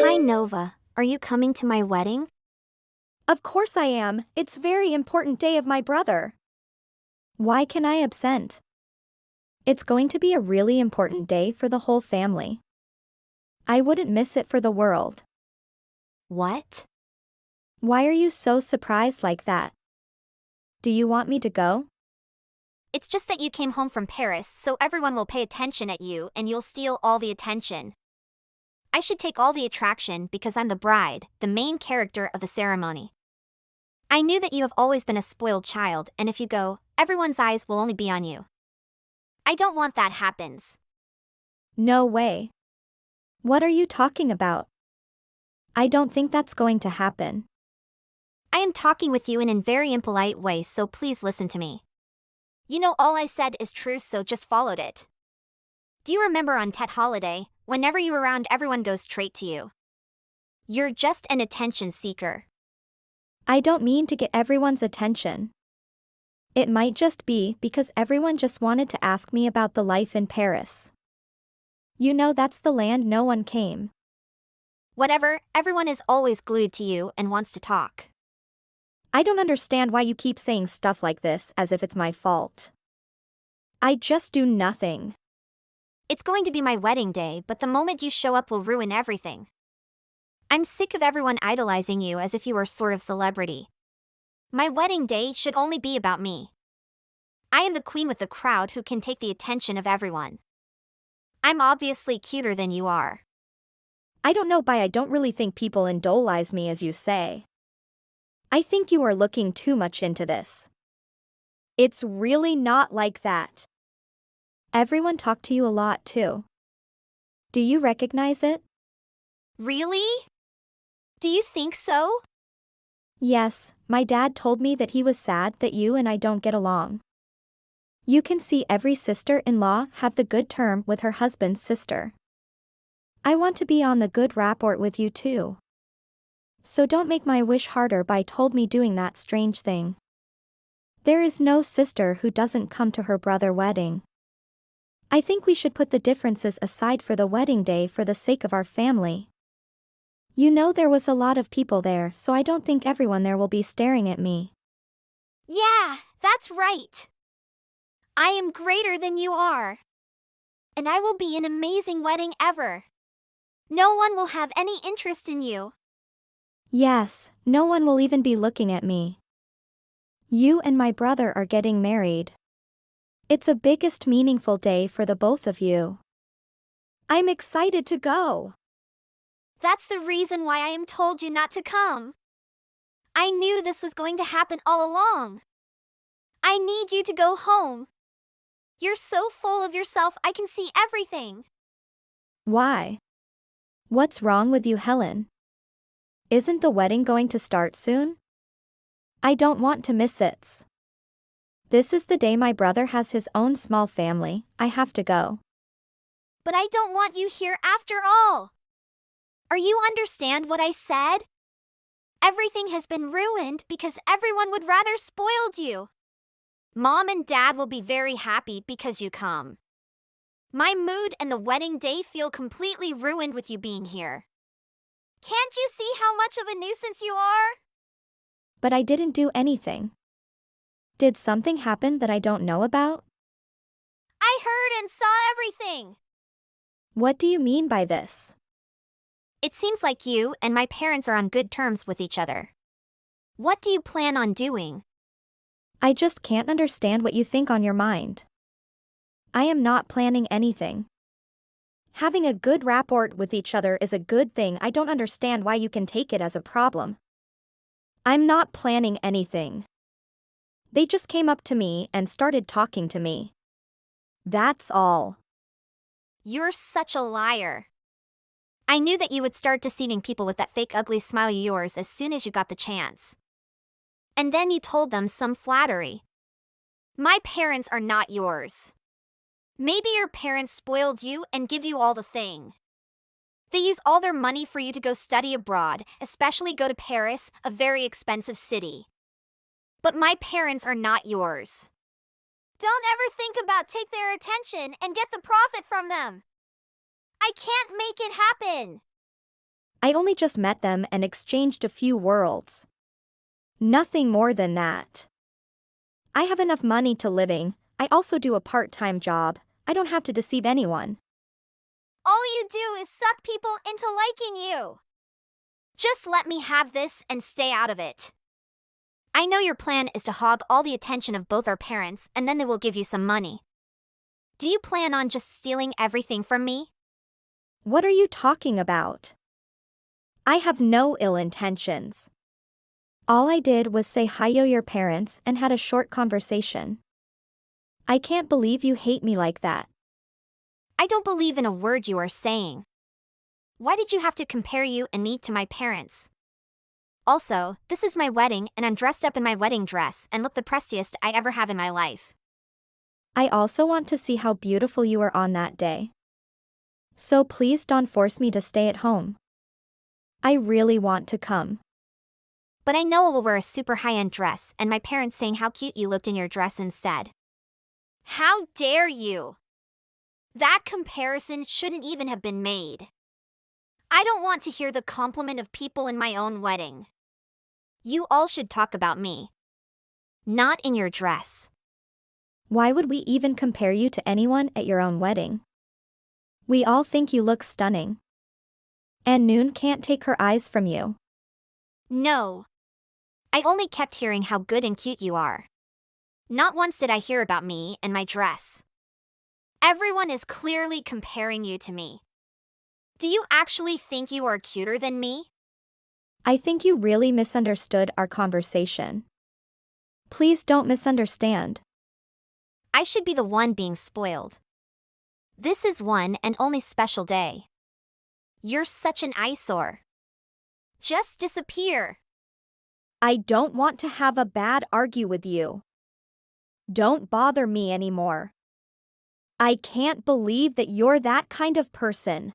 Hi Nova, are you coming to my wedding? Of course I am, it's very important day of my brother. Why can I absent? It's going to be a really important day for the whole family. I wouldn't miss it for the world. What? Why are you so surprised like that? Do you want me to go? It's just that you came home from Paris, so everyone will pay attention at you and you'll steal all the attention. I should take all the attraction because I'm the bride, the main character of the ceremony. I knew that you have always been a spoiled child, and if you go, everyone's eyes will only be on you. I don't want that happens. No way. What are you talking about? I don't think that's going to happen. I am talking with you in a very impolite way, so please listen to me. You know all I said is true, so just followed it. Do you remember on Tet holiday, whenever you're around everyone goes straight to you? You're just an attention seeker. I don't mean to get everyone's attention. It might just be because everyone just wanted to ask me about the life in Paris. You know that's the land no one came. Whatever, everyone is always glued to you and wants to talk. I don't understand why you keep saying stuff like this as if it's my fault. I just do nothing. It's going to be my wedding day, but the moment you show up will ruin everything. I'm sick of everyone idolizing you as if you were sort of celebrity. My wedding day should only be about me. I am the queen with the crowd who can take the attention of everyone. I'm obviously cuter than you are. I don't know why I don't really think people idolize me as you say. I think you are looking too much into this. It's really not like that. Everyone talked to you a lot too. Do you recognize it? Really? Do you think so? Yes, my dad told me that he was sad that you and I don't get along. You can see every sister-in-law have the good term with her husband's sister. I want to be on the good rapport with you too. So don't make my wish harder by told me doing that strange thing. There is no sister who doesn't come to her brother wedding. I think we should put the differences aside for the wedding day for the sake of our family. You know there was a lot of people there, so I don't think everyone there will be staring at me. Yeah, that's right. I am greater than you are. And I will be an amazing wedding ever. No one will have any interest in you. Yes, no one will even be looking at me. You and my brother are getting married. It's a biggest meaningful day for the both of you. I'm excited to go. That's the reason why I am told you not to come. I knew this was going to happen all along. I need you to go home. You're so full of yourself, I can see everything. Why? What's wrong with you, Helen? Isn't the wedding going to start soon? I don't want to miss it. This is the day my brother has his own small family, I have to go. But I don't want you here after all. Are you understand what I said? Everything has been ruined because everyone would rather spoiled you. Mom and Dad will be very happy because you come. My mood and the wedding day feel completely ruined with you being here. Can't you see how much of a nuisance you are? But I didn't do anything. Did something happen that I don't know about? I heard and saw everything. What do you mean by this? It seems like you and my parents are on good terms with each other. What do you plan on doing? I just can't understand what you think on your mind. I am not planning anything. Having a good rapport with each other is a good thing. I don't understand why you can take it as a problem. I'm not planning anything. They just came up to me and started talking to me. That's all. You're such a liar. I knew that you would start deceiving people with that fake ugly smile of yours as soon as you got the chance. And then you told them some flattery. My parents are not yours. Maybe your parents spoiled you and give you all the thing. They use all their money for you to go study abroad, especially go to Paris, a very expensive city. But my parents are not yours. Don't ever think about take their attention and get the profit from them. I can't make it happen. I only just met them and exchanged a few words. Nothing more than that. I have enough money to living, I also do a part-time job, I don't have to deceive anyone. All you do is suck people into liking you. Just let me have this and stay out of it. I know your plan is to hog all the attention of both our parents and then they will give you some money. Do you plan on just stealing everything from me? What are you talking about? I have no ill intentions. All I did was say hi to your parents and had a short conversation. I can't believe you hate me like that. I don't believe in a word you are saying. Why did you have to compare you and me to my parents? Also, this is my wedding and I'm dressed up in my wedding dress and look the prestiest I ever have in my life. I also want to see how beautiful you are on that day. So please don't force me to stay at home. I really want to come. But I know I will wear a super high-end dress and my parents saying how cute you looked in your dress instead. How dare you? That comparison shouldn't even have been made. I don't want to hear the compliment of people in my own wedding. You all should talk about me. Not in your dress. Why would we even compare you to anyone at your own wedding? We all think you look stunning. And Noon can't take her eyes from you. No. I only kept hearing how good and cute you are. Not once did I hear about me and my dress. Everyone is clearly comparing you to me. Do you actually think you are cuter than me? I think you really misunderstood our conversation. Please don't misunderstand. I should be the one being spoiled. This is one and only special day. You're such an eyesore. Just disappear. I don't want to have a bad argue with you. Don't bother me anymore. I can't believe that you're that kind of person.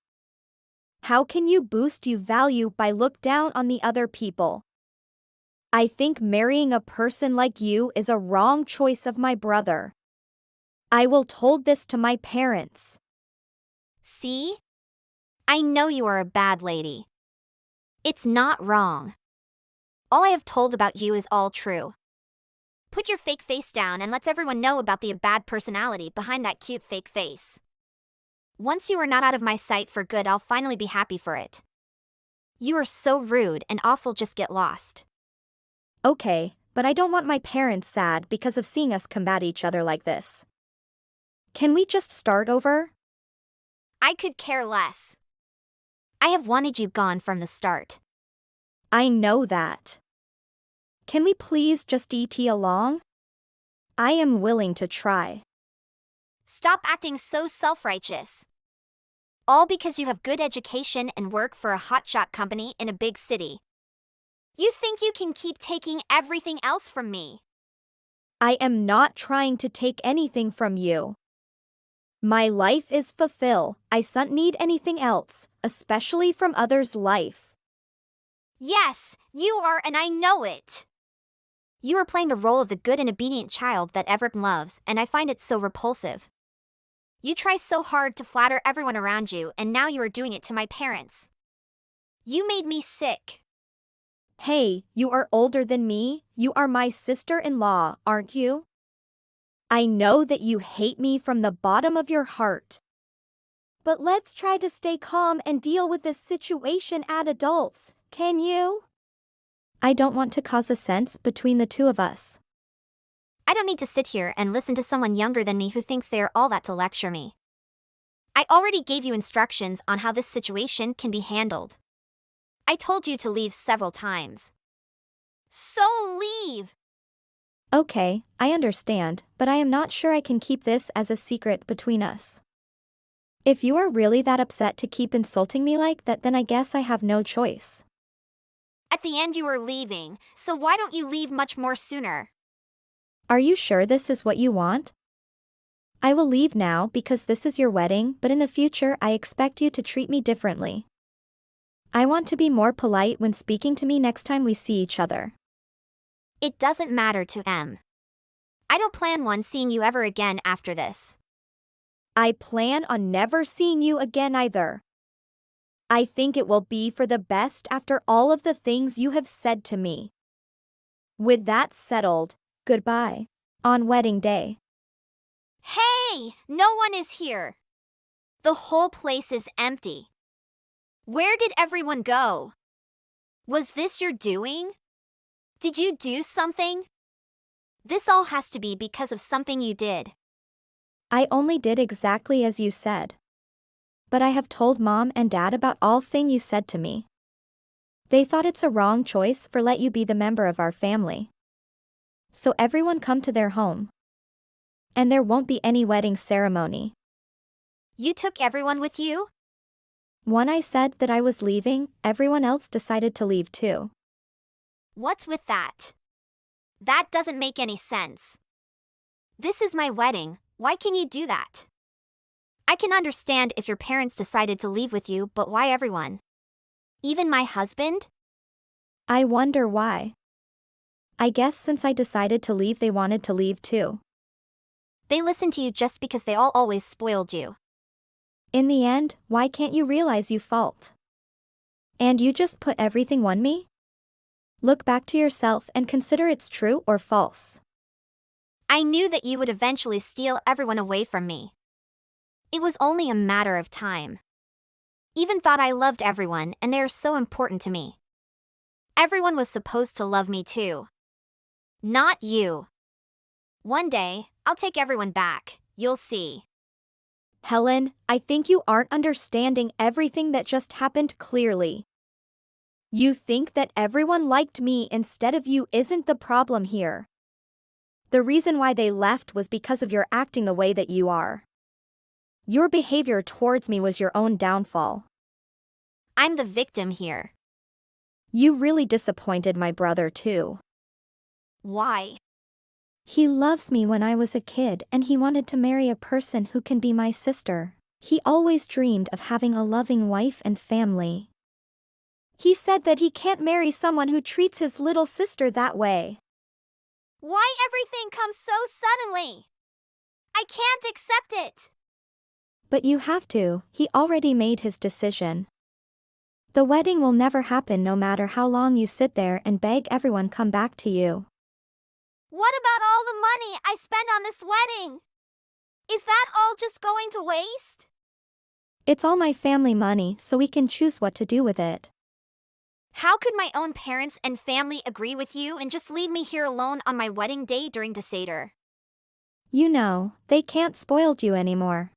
How can you boost your value by look down on the other people? I think marrying a person like you is a wrong choice of my brother. I will told this to my parents. See? I know you are a bad lady. It's not wrong. All I have told about you is all true. Put your fake face down and let everyone know about the bad personality behind that cute fake face. Once you are not out of my sight for good, I'll finally be happy for it. You are so rude and awful, just get lost. Okay, but I don't want my parents sad because of seeing us combat each other like this. Can we just start over? I could care less. I have wanted you gone from the start. I know that. Can we please just ET along? I am willing to try. Stop acting so self-righteous. All because you have good education and work for a hotshot company in a big city. You think you can keep taking everything else from me? I am not trying to take anything from you. My life is fulfilled. I don't need anything else, especially from others' life. Yes, you are, and I know it. You are playing the role of the good and obedient child that everyone loves, and I find it so repulsive. You try so hard to flatter everyone around you, and now you are doing it to my parents. You made me sick. Hey, you are older than me, you are my sister-in-law, aren't you? I know that you hate me from the bottom of your heart. But let's try to stay calm and deal with this situation as adults, can you? I don't want to cause a sense between the two of us. I don't need to sit here and listen to someone younger than me who thinks they are all that to lecture me. I already gave you instructions on how this situation can be handled. I told you to leave several times. So leave! Okay, I understand, but I am not sure I can keep this as a secret between us. If you are really that upset to keep insulting me like that, then I guess I have no choice. At the end you were leaving, so why don't you leave much more sooner? Are you sure this is what you want? I will leave now because this is your wedding, but in the future I expect you to treat me differently. I want to be more polite when speaking to me next time we see each other. It doesn't matter to M. I don't plan on seeing you ever again after this. I plan on never seeing you again either. I think it will be for the best after all of the things you have said to me. With that settled, goodbye. On wedding day. Hey, no one is here. The whole place is empty. Where did everyone go? Was this your doing? Did you do something? This all has to be because of something you did. I only did exactly as you said. But I have told mom and dad about all thing you said to me. They thought it's a wrong choice for let you be the member of our family. So everyone come to their home. And there won't be any wedding ceremony. You took everyone with you? When I said that I was leaving, everyone else decided to leave too. What's with that? That doesn't make any sense. This is my wedding, why can you do that? I can understand if your parents decided to leave with you, but why everyone? Even my husband? I wonder why. I guess since I decided to leave, they wanted to leave too. They listened to you just because they all always spoiled you. In the end, why can't you realize you fault? And you just put everything on me? Look back to yourself and consider it's true or false. I knew that you would eventually steal everyone away from me. It was only a matter of time. Even thought I loved everyone and they are so important to me. Everyone was supposed to love me too. Not you. One day, I'll take everyone back, you'll see. Helen, I think you aren't understanding everything that just happened clearly. You think that everyone liked me instead of you isn't the problem here. The reason why they left was because of your acting the way that you are. Your behavior towards me was your own downfall. I'm the victim here. You really disappointed my brother too. Why? He loves me when I was a kid and he wanted to marry a person who can be my sister. He always dreamed of having a loving wife and family. He said that he can't marry someone who treats his little sister that way. Why everything comes so suddenly? I can't accept it. But you have to, he already made his decision. The wedding will never happen no matter how long you sit there and beg everyone come back to you. What about all the money I spent on this wedding? Is that all just going to waste? It's all my family money, so we can choose what to do with it. How could my own parents and family agree with you and just leave me here alone on my wedding day during the Seder? You know, they can't spoil you anymore.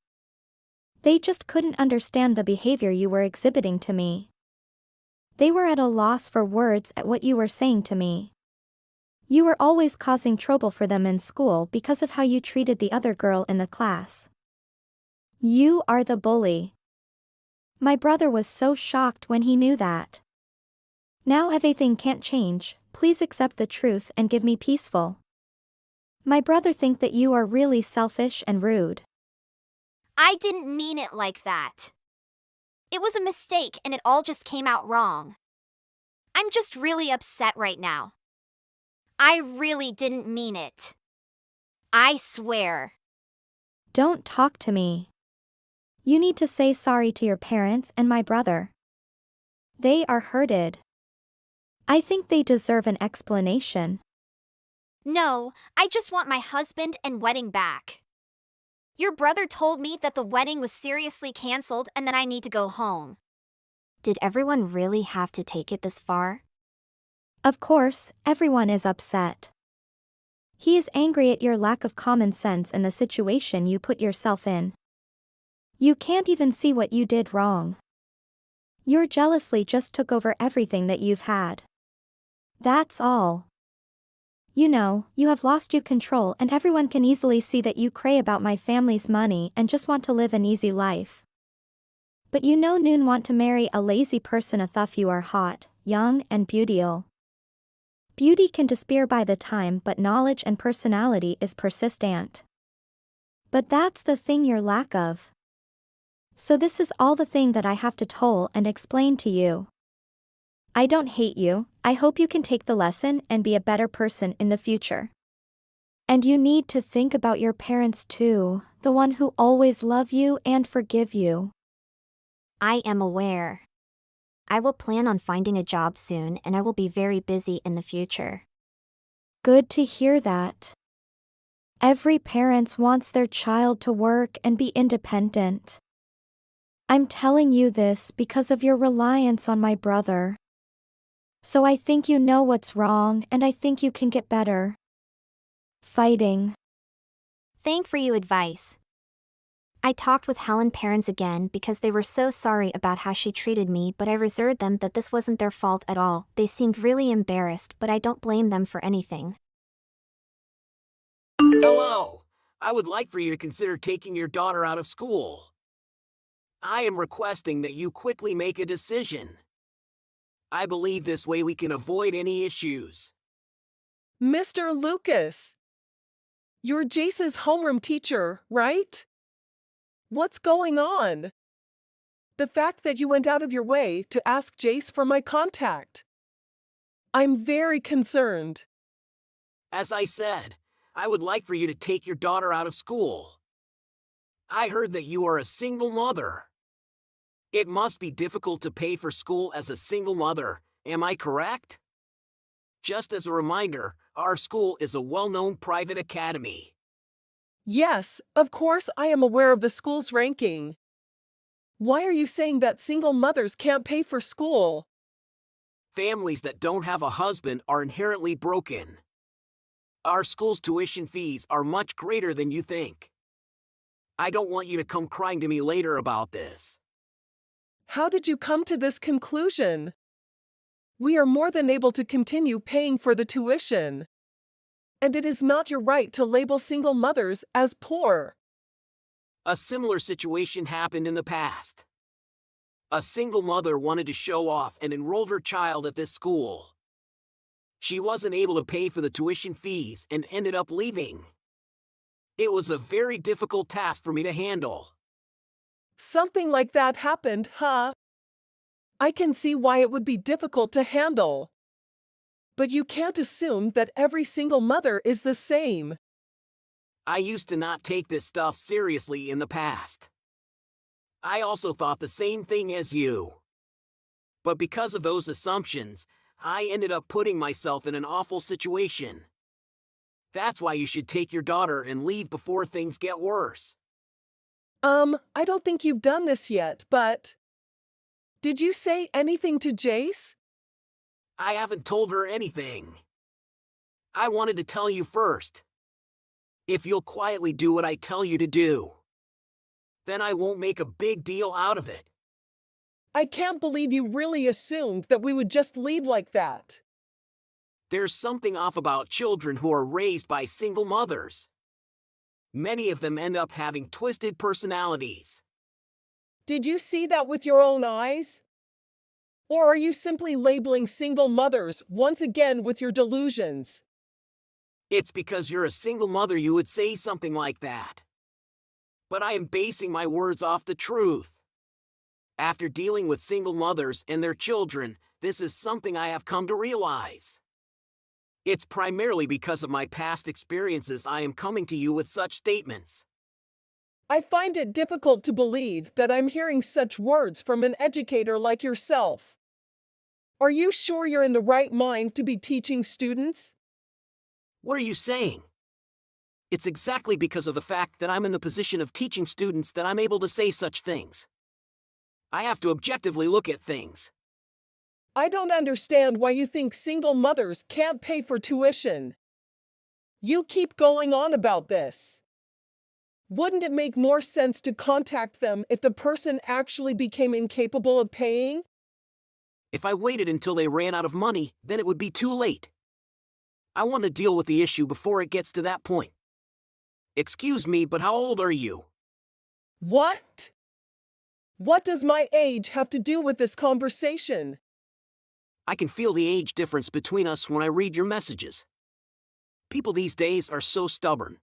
They just couldn't understand the behavior you were exhibiting to me. They were at a loss for words at what you were saying to me. You were always causing trouble for them in school because of how you treated the other girl in the class. You are the bully. My brother was so shocked when he knew that. Now everything can't change, please accept the truth and give me peaceful. My brother think that you are really selfish and rude. I didn't mean it like that. It was a mistake and it all just came out wrong. I'm just really upset right now. I really didn't mean it. I swear. Don't talk to me. You need to say sorry to your parents and my brother. They are hurted. I think they deserve an explanation. No, I just want my husband and wedding back. Your brother told me that the wedding was seriously canceled and that I need to go home. Did everyone really have to take it this far? Of course, everyone is upset. He is angry at your lack of common sense and the situation you put yourself in. You can't even see what you did wrong. You're jealously just took over everything that you've had. That's all. You know, you have lost your control and everyone can easily see that you cray about my family's money and just want to live an easy life. But you know noon want to marry a lazy person though you are hot, young and beautiful. Beauty can disappear by the time but knowledge and personality is persistent. But that's the thing you're lack of. So this is all the thing that I have to tell and explain to you. I don't hate you, I hope you can take the lesson and be a better person in the future. And you need to think about your parents too, the one who always love you and forgive you. I am aware. I will plan on finding a job soon and I will be very busy in the future. Good to hear that. Every parent wants their child to work and be independent. I'm telling you this because of your reliance on my brother. So I think you know what's wrong and I think you can get better. Fighting. Thank for you advice. I talked with Helen's parents again because they were so sorry about how she treated me, but I assured them that this wasn't their fault at all. They seemed really embarrassed, but I don't blame them for anything. Hello. I would like for you to consider taking your daughter out of school. I am requesting that you quickly make a decision. I believe this way we can avoid any issues. Mr. Lucas, you're Jace's homeroom teacher, right? What's going on? The fact that you went out of your way to ask Jace for my contact. I'm very concerned. As I said, I would like for you to take your daughter out of school. I heard that you are a single mother. It must be difficult to pay for school as a single mother, am I correct? Just as a reminder, our school is a well-known private academy. Yes, of course I am aware of the school's ranking. Why are you saying that single mothers can't pay for school? Families that don't have a husband are inherently broken. Our school's tuition fees are much greater than you think. I don't want you to come crying to me later about this. How did you come to this conclusion? We are more than able to continue paying for the tuition. And it is not your right to label single mothers as poor. A similar situation happened in the past. A single mother wanted to show off and enrolled her child at this school. She wasn't able to pay for the tuition fees and ended up leaving. It was a very difficult task for me to handle. Something like that happened, huh? I can see why it would be difficult to handle. But you can't assume that every single mother is the same. I used to not take this stuff seriously in the past. I also thought the same thing as you. But because of those assumptions, I ended up putting myself in an awful situation. That's why you should take your daughter and leave before things get worse. I don't think you've done this yet, but... Did you say anything to Jace? I haven't told her anything. I wanted to tell you first. If you'll quietly do what I tell you to do, then I won't make a big deal out of it. I can't believe you really assumed that we would just leave like that. There's something off about children who are raised by single mothers. Many of them end up having twisted personalities. Did you see that with your own eyes? Or are you simply labeling single mothers once again with your delusions? It's because you're a single mother you would say something like that. But I am basing my words off the truth. After dealing with single mothers and their children, this is something I have come to realize. It's primarily because of my past experiences I am coming to you with such statements. I find it difficult to believe that I'm hearing such words from an educator like yourself. Are you sure you're in the right mind to be teaching students? What are you saying? It's exactly because of the fact that I'm in the position of teaching students that I'm able to say such things. I have to objectively look at things. I don't understand why you think single mothers can't pay for tuition. You keep going on about this. Wouldn't it make more sense to contact them if the person actually became incapable of paying? If I waited until they ran out of money, then it would be too late. I want to deal with the issue before it gets to that point. Excuse me, but how old are you? What? What does my age have to do with this conversation? I can feel the age difference between us when I read your messages. People these days are so stubborn.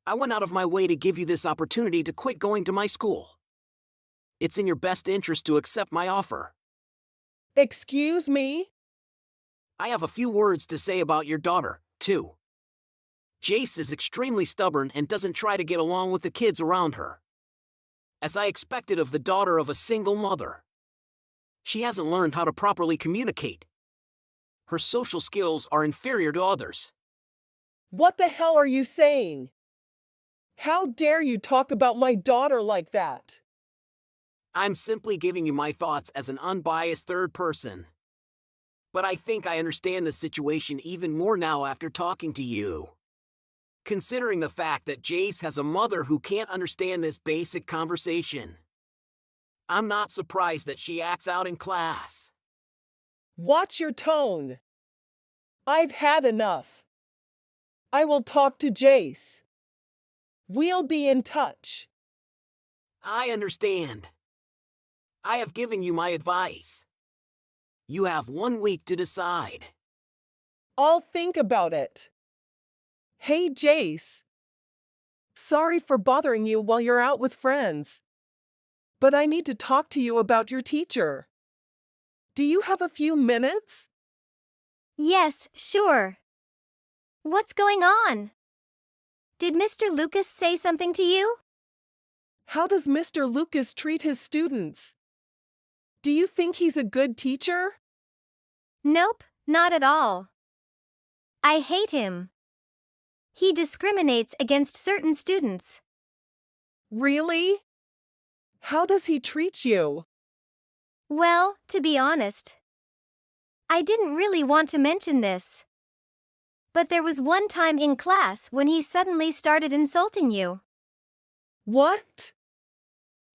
I went out of my way to give you this opportunity to quit going to my school. It's in your best interest to accept my offer. Excuse me? I have a few words to say about your daughter, too. Jace is extremely stubborn and doesn't try to get along with the kids around her, as I expected of the daughter of a single mother. She hasn't learned how to properly communicate. Her social skills are inferior to others. What the hell are you saying? How dare you talk about my daughter like that? I'm simply giving you my thoughts as an unbiased third person. But I think I understand the situation even more now after talking to you. Considering the fact that Jace has a mother who can't understand this basic conversation. I'm not surprised that she acts out in class. Watch your tone. I've had enough. I will talk to Jace. We'll be in touch. I understand. I have given you my advice. You have 1 week to decide. I'll think about it. Hey, Jace. Sorry for bothering you while you're out with friends. But I need to talk to you about your teacher. Do you have a few minutes? Yes, sure. What's going on? Did Mr. Lucas say something to you? How does Mr. Lucas treat his students? Do you think he's a good teacher? Nope, not at all. I hate him. He discriminates against certain students. Really? How does he treat you? Well, to be honest, I didn't really want to mention this. But there was one time in class when he suddenly started insulting you. What?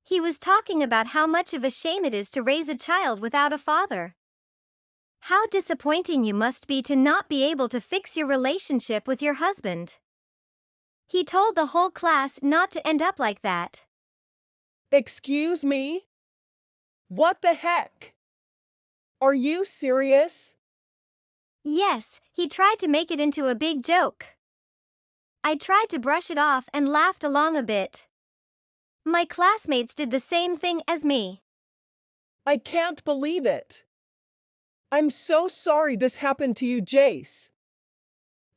He was talking about how much of a shame it is to raise a child without a father. How disappointing you must be to not be able to fix your relationship with your husband. He told the whole class not to end up like that. Excuse me? What the heck? Are you serious? Yes, he tried to make it into a big joke. I tried to brush it off and laughed along a bit. My classmates did the same thing as me. I can't believe it. I'm so sorry this happened to you, Jace.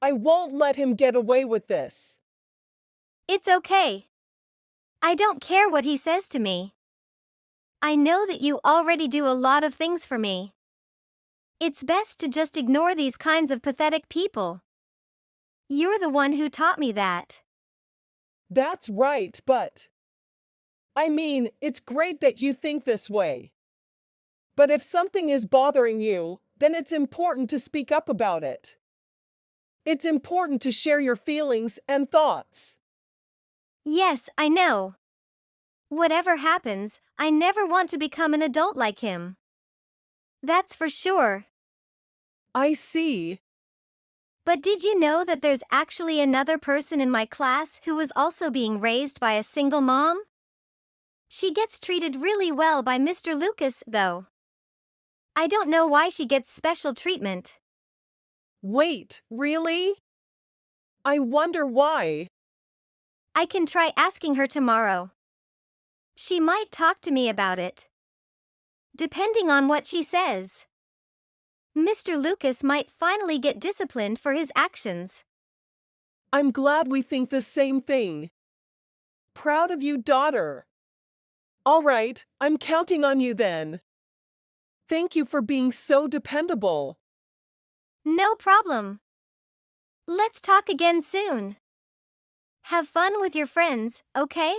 I won't let him get away with this. It's okay. I don't care what he says to me. I know that you already do a lot of things for me. It's best to just ignore these kinds of pathetic people. You're the one who taught me that. That's right, but I mean, it's great that you think this way. But if something is bothering you, then it's important to speak up about it. It's important to share your feelings and thoughts. Yes, I know. Whatever happens, I never want to become an adult like him. That's for sure. I see. But did you know that there's actually another person in my class who was also being raised by a single mom? She gets treated really well by Mr. Lucas, though. I don't know why she gets special treatment. Wait, really? I wonder why. I can try asking her tomorrow. She might talk to me about it. Depending on what she says. Mr. Lucas might finally get disciplined for his actions. I'm glad we think the same thing. Proud of you, daughter. All right, I'm counting on you then. Thank you for being so dependable. No problem. Let's talk again soon. Have fun with your friends, okay?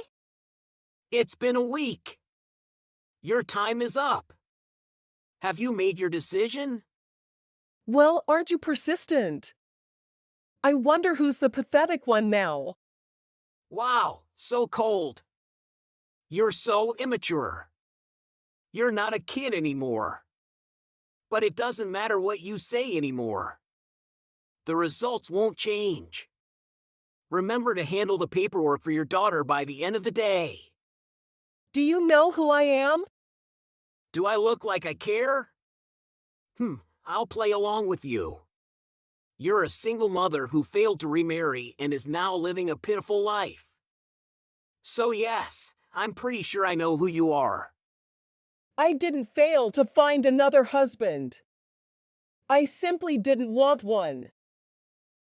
It's been a week. Your time is up. Have you made your decision? Well, aren't you persistent? I wonder who's the pathetic one now. Wow, so cold. You're so immature. You're not a kid anymore. But it doesn't matter what you say anymore. The results won't change. Remember to handle the paperwork for your daughter by the end of the day. Do you know who I am? Do I look like I care? I'll play along with you. You're a single mother who failed to remarry and is now living a pitiful life. So yes, I'm pretty sure I know who you are. I didn't fail to find another husband. I simply didn't want one.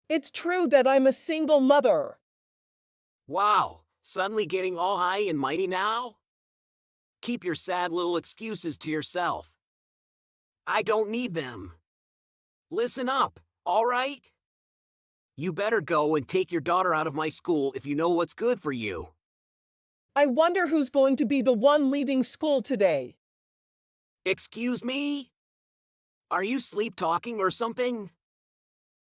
It's true that I'm a single mother. Wow, suddenly getting all high and mighty now? Keep your sad little excuses to yourself. I don't need them. Listen up, all right? You better go and take your daughter out of my school if you know what's good for you. I wonder who's going to be the one leaving school today. Excuse me? Are you sleep talking or something?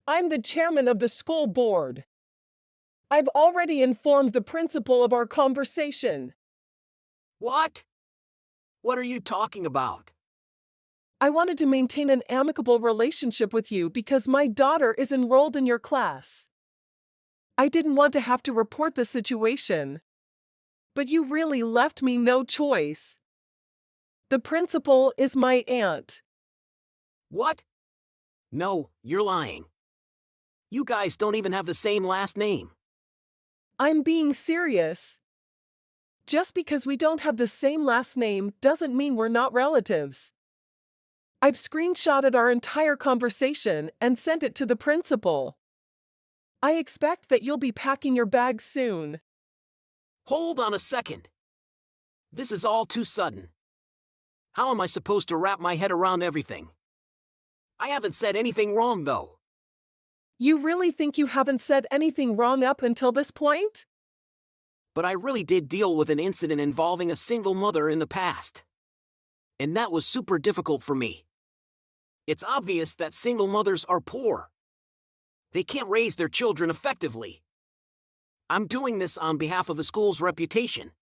I'm the chairman of the school board. I've already informed the principal of our conversation. What? What are you talking about? I wanted to maintain an amicable relationship with you because my daughter is enrolled in your class. I didn't want to have to report the situation. But you really left me no choice. The principal is my aunt. What? No, you're lying. You guys don't even have the same last name. I'm being serious. Just because we don't have the same last name doesn't mean we're not relatives. I've screenshotted our entire conversation and sent it to the principal. I expect that you'll be packing your bags soon. Hold on a second. This is all too sudden. How am I supposed to wrap my head around everything? I haven't said anything wrong, though. You really think you haven't said anything wrong up until this point? But I really did deal with an incident involving a single mother in the past. And that was super difficult for me. It's obvious that single mothers are poor. They can't raise their children effectively. I'm doing this on behalf of the school's reputation.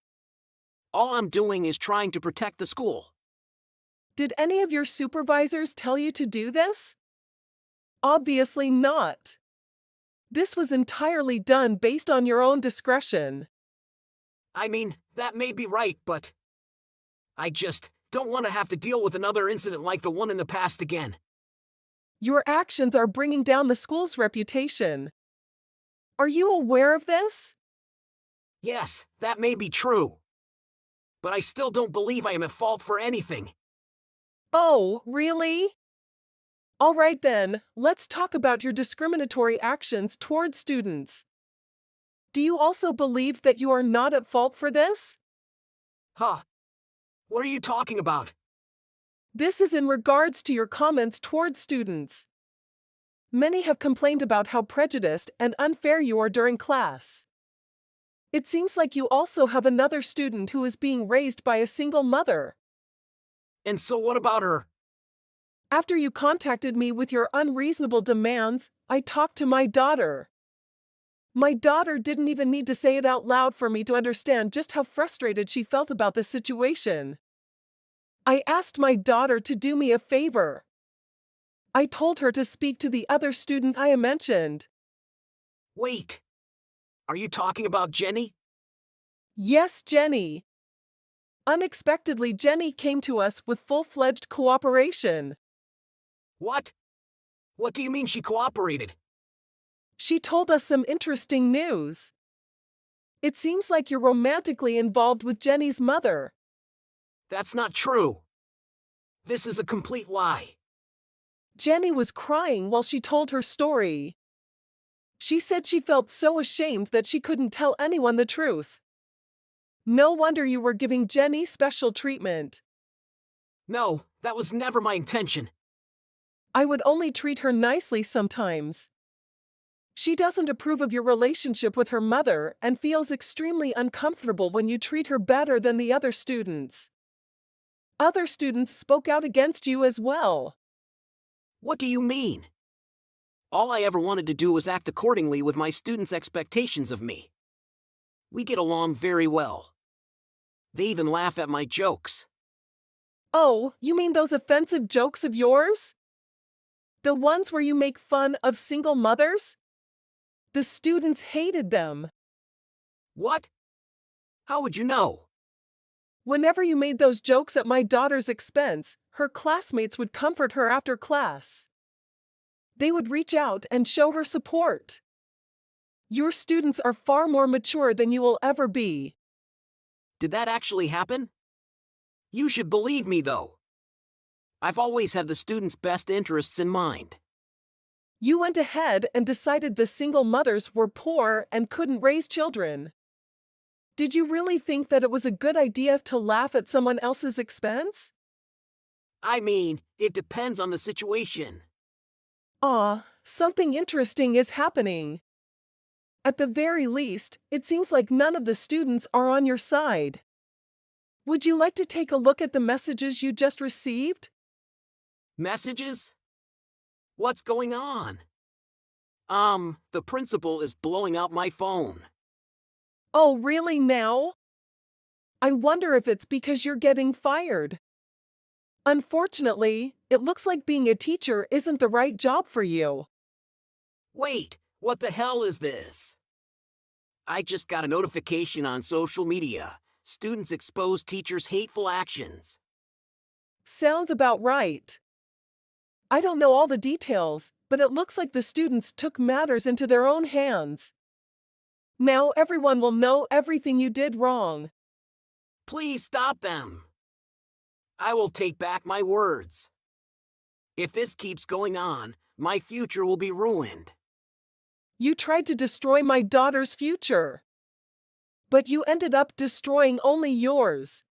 All I'm doing is trying to protect the school. Did any of your supervisors tell you to do this? Obviously not. This was entirely done based on your own discretion. I mean, that may be right, but I just don't want to have to deal with another incident like the one in the past again. Your actions are bringing down the school's reputation. Are you aware of this? Yes, that may be true. But I still don't believe I am at fault for anything. Oh, really? All right then, let's talk about your discriminatory actions toward students. Do you also believe that you are not at fault for this? Huh? What are you talking about? This is in regards to your comments toward students. Many have complained about how prejudiced and unfair you are during class. It seems like you also have another student who is being raised by a single mother. And so what about her? After you contacted me with your unreasonable demands, I talked to my daughter. My daughter didn't even need to say it out loud for me to understand just how frustrated she felt about the situation. I asked my daughter to do me a favor. I told her to speak to the other student I mentioned. Wait. Are you talking about Jenny? Yes, Jenny. Unexpectedly, Jenny came to us with full-fledged cooperation. What? What do you mean she cooperated? She told us some interesting news. It seems like you're romantically involved with Jenny's mother. That's not true. This is a complete lie. Jenny was crying while she told her story. She said she felt so ashamed that she couldn't tell anyone the truth. No wonder you were giving Jenny special treatment. No, that was never my intention. I would only treat her nicely sometimes. She doesn't approve of your relationship with her mother and feels extremely uncomfortable when you treat her better than the other students. Other students spoke out against you as well. What do you mean? All I ever wanted to do was act accordingly with my students' expectations of me. We get along very well. They even laugh at my jokes. Oh, you mean those offensive jokes of yours? The ones where you make fun of single mothers? The students hated them. What? How would you know? Whenever you made those jokes at my daughter's expense, her classmates would comfort her after class. They would reach out and show her support. Your students are far more mature than you will ever be. Did that actually happen? You should believe me, though. I've always had the students' best interests in mind. You went ahead and decided the single mothers were poor and couldn't raise children. Did you really think that it was a good idea to laugh at someone else's expense? I mean, it depends on the situation. Something interesting is happening. At the very least, it seems like none of the students are on your side. Would you like to take a look at the messages you just received? Messages? What's going on? The principal is blowing out my phone. Oh, really now? I wonder if it's because you're getting fired. Unfortunately, it looks like being a teacher isn't the right job for you. Wait, what the hell is this? I just got a notification on social media. Students expose teachers' hateful actions. Sounds about right. I don't know all the details, but it looks like the students took matters into their own hands. Now everyone will know everything you did wrong. Please stop them. I will take back my words. If this keeps going on, my future will be ruined. You tried to destroy my daughter's future. But you ended up destroying only yours.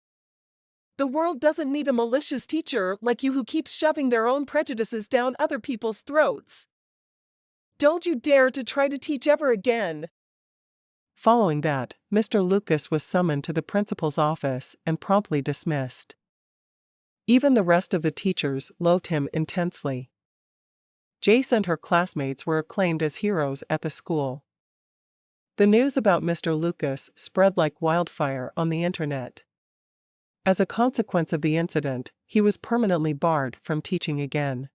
The world doesn't need a malicious teacher like you who keeps shoving their own prejudices down other people's throats. Don't you dare to try to teach ever again. Following that, Mr. Lucas was summoned to the principal's office and promptly dismissed. Even the rest of the teachers loathed him intensely. Jace and her classmates were acclaimed as heroes at the school. The news about Mr. Lucas spread like wildfire on the internet. As a consequence of the incident, he was permanently barred from teaching again.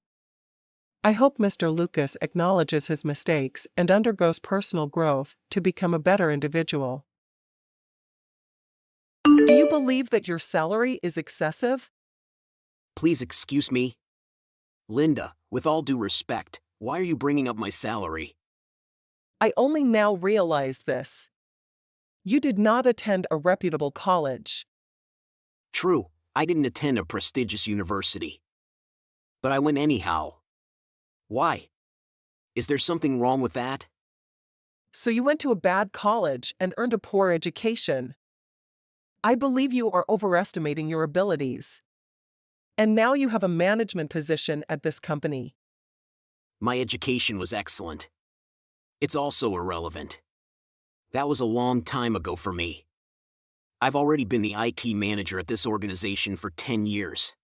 I hope Mr. Lucas acknowledges his mistakes and undergoes personal growth to become a better individual. Do you believe that your salary is excessive? Please excuse me. Linda, with all due respect, why are you bringing up my salary? I only now realize this. You did not attend a reputable college. True, I didn't attend a prestigious university. But I went anyhow. Why? Is there something wrong with that? So you went to a bad college and earned a poor education. I believe you are overestimating your abilities. And now you have a management position at this company. My education was excellent. It's also irrelevant. That was a long time ago for me. I've already been the IT manager at this organization for 10 years.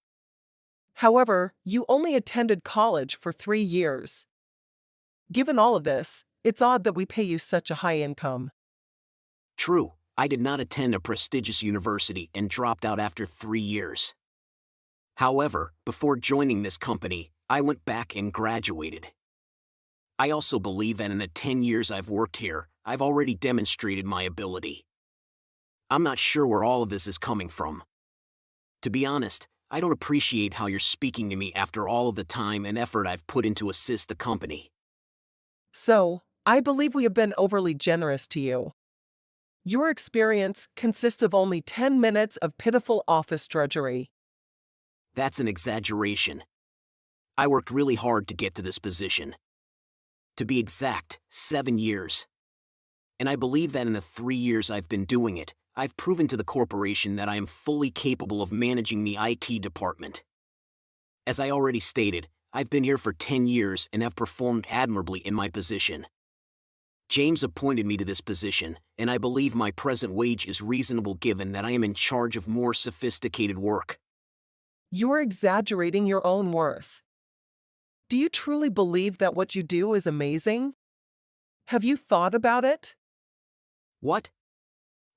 However, you only attended college for 3 years. Given all of this, it's odd that we pay you such a high income. True, I did not attend a prestigious university and dropped out after 3 years. However, before joining this company, I went back and graduated. I also believe that in the 10 years I've worked here, I've already demonstrated my ability. I'm not sure where all of this is coming from. To be honest, I don't appreciate how you're speaking to me after all of the time and effort I've put in to assist the company. So, I believe we have been overly generous to you. Your experience consists of only 10 minutes of pitiful office drudgery. That's an exaggeration. I worked really hard to get to this position. To be exact, 7 years. And I believe that in the 3 years I've been doing it, I've proven to the corporation that I am fully capable of managing the IT department. As I already stated, I've been here for 10 years and have performed admirably in my position. James appointed me to this position, and I believe my present wage is reasonable given that I am in charge of more sophisticated work. You're exaggerating your own worth. Do you truly believe that what you do is amazing? Have you thought about it? What?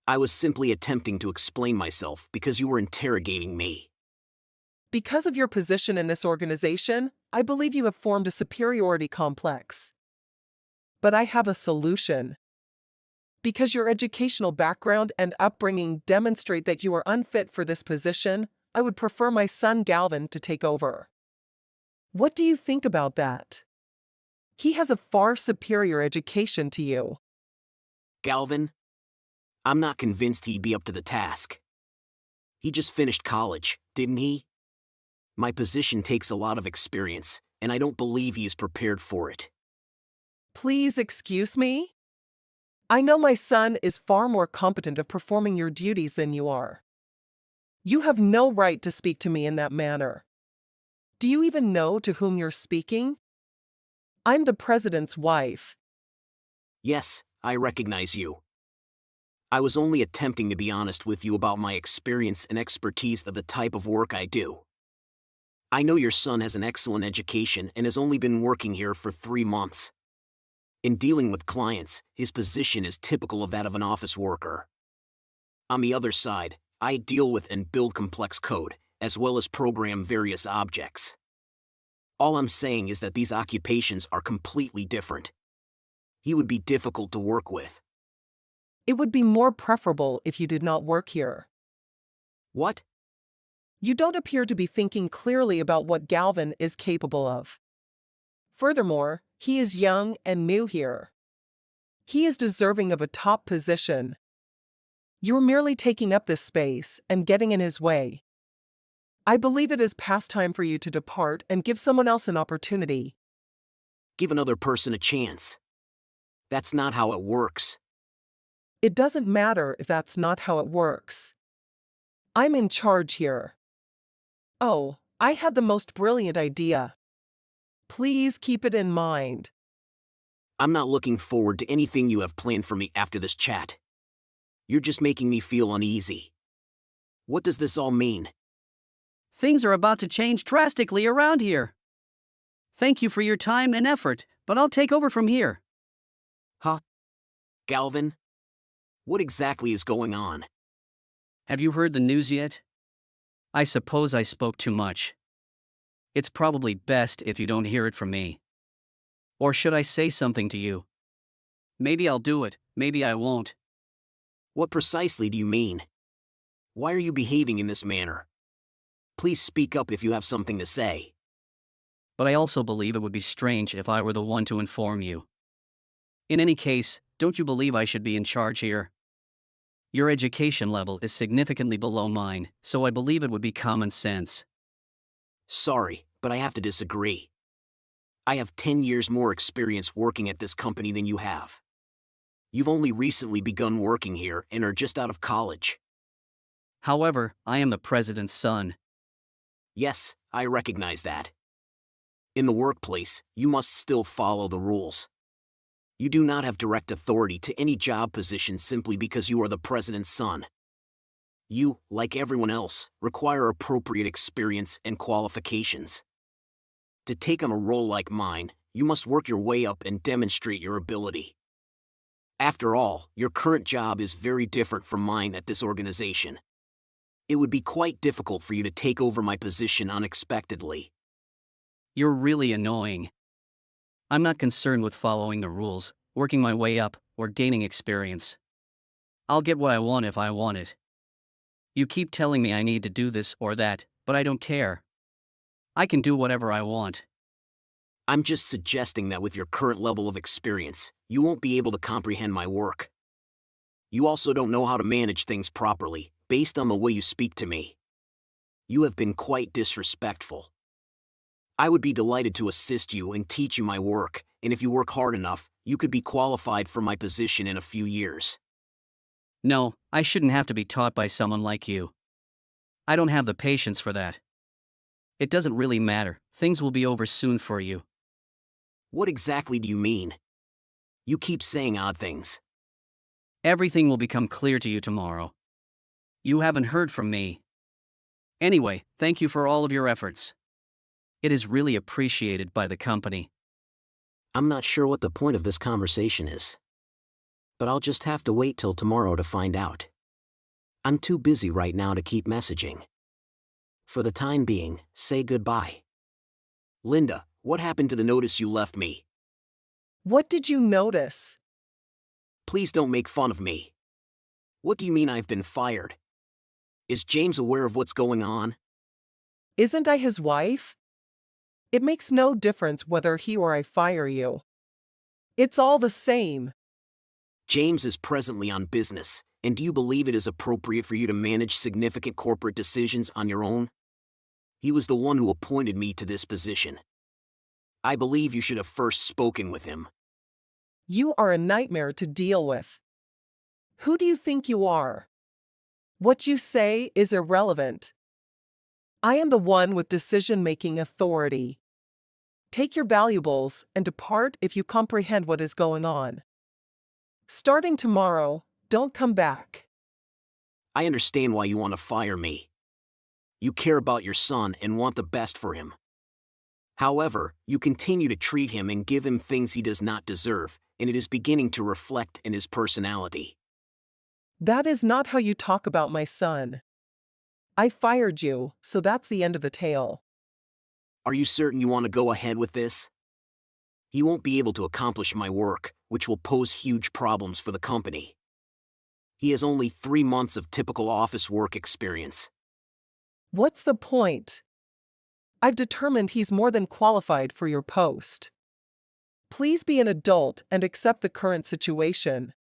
I was simply attempting to explain myself because you were interrogating me. Because of your position in this organization, I believe you have formed a superiority complex. But I have a solution. Because your educational background and upbringing demonstrate that you are unfit for this position, I would prefer my son Galvin to take over. What do you think about that? He has a far superior education to you. Galvin? I'm not convinced he'd be up to the task. He just finished college, didn't he? My position takes a lot of experience, and I don't believe he is prepared for it. Please excuse me? I know my son is far more competent of performing your duties than you are. You have no right to speak to me in that manner. Do you even know to whom you're speaking? I'm the president's wife. Yes, I recognize you. I was only attempting to be honest with you about my experience and expertise of the type of work I do. I know your son has an excellent education and has only been working here for 3 months. In dealing with clients, his position is typical of that of an office worker. On the other side, I deal with and build complex code, as well as program various objects. All I'm saying is that these occupations are completely different. He would be difficult to work with. It would be more preferable if you did not work here. What? You don't appear to be thinking clearly about what Galvin is capable of. Furthermore, he is young and new here. He is deserving of a top position. You're merely taking up this space and getting in his way. I believe it is past time for you to depart and give someone else an opportunity. Give another person a chance. That's not how it works. It doesn't matter if that's not how it works. I'm in charge here. Oh, I had the most brilliant idea. Please keep it in mind. I'm not looking forward to anything you have planned for me after this chat. You're just making me feel uneasy. What does this all mean? Things are about to change drastically around here. Thank you for your time and effort, but I'll take over from here. Huh? Galvin? What exactly is going on? Have you heard the news yet? I suppose I spoke too much. It's probably best if you don't hear it from me. Or should I say something to you? Maybe I'll do it, maybe I won't. What precisely do you mean? Why are you behaving in this manner? Please speak up if you have something to say. But I also believe it would be strange if I were the one to inform you. In any case, don't you believe I should be in charge here? Your education level is significantly below mine, so I believe it would be common sense. Sorry, but I have to disagree. I have 10 years more experience working at this company than you have. You've only recently begun working here and are just out of college. However, I am the president's son. Yes, I recognize that. In the workplace, you must still follow the rules. You do not have direct authority to any job position simply because you are the president's son. You, like everyone else, require appropriate experience and qualifications. To take on a role like mine, you must work your way up and demonstrate your ability. After all, your current job is very different from mine at this organization. It would be quite difficult for you to take over my position unexpectedly. You're really annoying. I'm not concerned with following the rules, working my way up, or gaining experience. I'll get what I want if I want it. You keep telling me I need to do this or that, but I don't care. I can do whatever I want. I'm just suggesting that with your current level of experience, you won't be able to comprehend my work. You also don't know how to manage things properly, based on the way you speak to me. You have been quite disrespectful. I would be delighted to assist you and teach you my work, and if you work hard enough, you could be qualified for my position in a few years. No, I shouldn't have to be taught by someone like you. I don't have the patience for that. It doesn't really matter, things will be over soon for you. What exactly do you mean? You keep saying odd things. Everything will become clear to you tomorrow. You haven't heard from me. Anyway, thank you for all of your efforts. It is really appreciated by the company. I'm not sure what the point of this conversation is. But I'll just have to wait till tomorrow to find out. I'm too busy right now to keep messaging. For the time being, say goodbye. Linda, what happened to the notice you left me? What did you notice? Please don't make fun of me. What do you mean I've been fired? Is James aware of what's going on? Isn't I his wife? It makes no difference whether he or I fire you. It's all the same. James is presently on business, and do you believe it is appropriate for you to manage significant corporate decisions on your own? He was the one who appointed me to this position. I believe you should have first spoken with him. You are a nightmare to deal with. Who do you think you are? What you say is irrelevant. I am the one with decision-making authority. Take your valuables and depart if you comprehend what is going on. Starting tomorrow, don't come back. I understand why you want to fire me. You care about your son and want the best for him. However, you continue to treat him and give him things he does not deserve, and it is beginning to reflect in his personality. That is not how you talk about my son. I fired you, so that's the end of the tale. Are you certain you want to go ahead with this? You won't be able to accomplish my work, which will pose huge problems for the company. He has only 3 months of typical office work experience. What's the point? I've determined he's more than qualified for your post. Please be an adult and accept the current situation.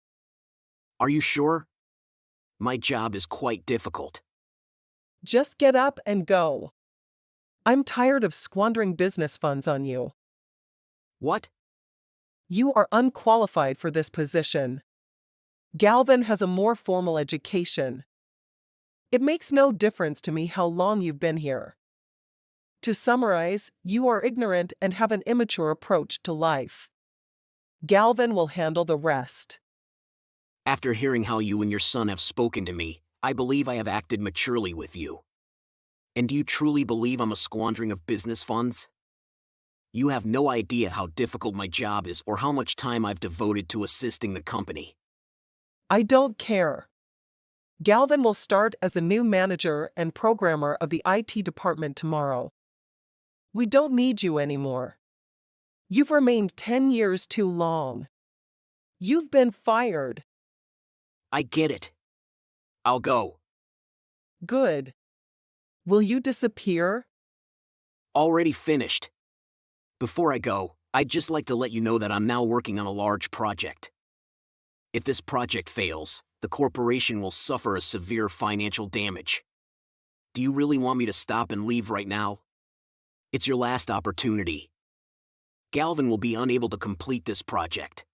Are you sure? My job is quite difficult. Just get up and go. I'm tired of squandering business funds on you. What? You are unqualified for this position. Galvin has a more formal education. It makes no difference to me how long you've been here. To summarize, you are ignorant and have an immature approach to life. Galvin will handle the rest. After hearing how you and your son have spoken to me, I believe I have acted maturely with you. And do you truly believe I'm a squandering of business funds? You have no idea how difficult my job is or how much time I've devoted to assisting the company. I don't care. Galvin will start as the new manager and programmer of the IT department tomorrow. We don't need you anymore. You've remained 10 years too long. You've been fired. I get it. I'll go. Good. Will you disappear? Already finished. Before I go, I'd just like to let you know that I'm now working on a large project. If this project fails, the corporation will suffer a severe financial damage. Do you really want me to stop and leave right now? It's your last opportunity. Galvin will be unable to complete this project.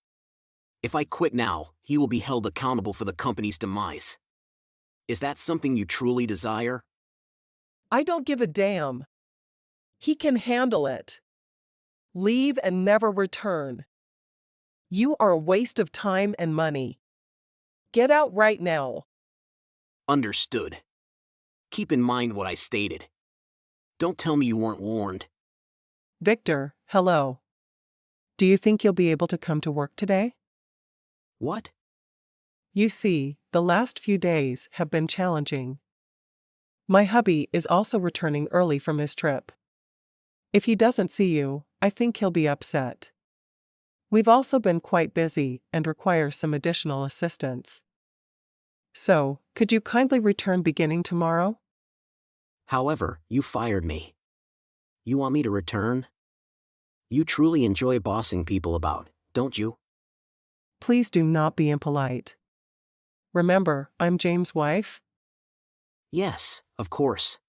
If I quit now, he will be held accountable for the company's demise. Is that something you truly desire? I don't give a damn. He can handle it. Leave and never return. You are a waste of time and money. Get out right now. Understood. Keep in mind what I stated. Don't tell me you weren't warned. Victor, hello. Do you think you'll be able to come to work today? What? You see, the last few days have been challenging. My hubby is also returning early from his trip. If he doesn't see you, I think he'll be upset. We've also been quite busy and require some additional assistance. So, could you kindly return beginning tomorrow? However, you fired me. You want me to return? You truly enjoy bossing people about, don't you? Please do not be impolite. Remember, I'm James' wife. Yes, of course.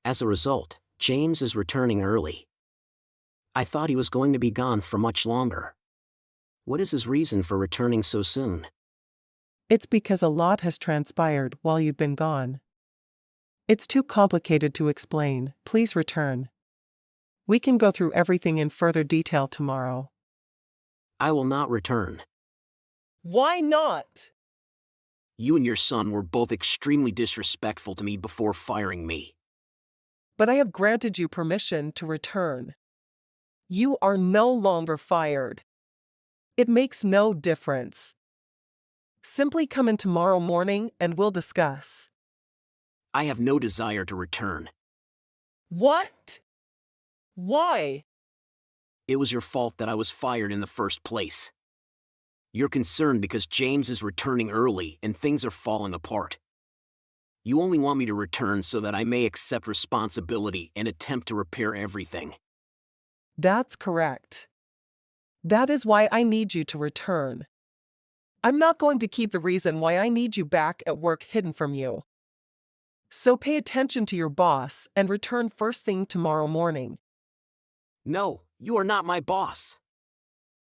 As a result, James is returning early. I thought he was going to be gone for much longer. What is his reason for returning so soon? It's because a lot has transpired while you've been gone. It's too complicated to explain. Please return. We can go through everything in further detail tomorrow. I will not return. Why not? You and your son were both extremely disrespectful to me before firing me. But I have granted you permission to return. You are no longer fired. It makes no difference. Simply come in tomorrow morning and we'll discuss. I have no desire to return. What? Why? It was your fault that I was fired in the first place. You're concerned because James is returning early and things are falling apart. You only want me to return so that I may accept responsibility and attempt to repair everything. That's correct. That is why I need you to return. I'm not going to keep the reason why I need you back at work hidden from you. So pay attention to your boss and return first thing tomorrow morning. No, you are not my boss.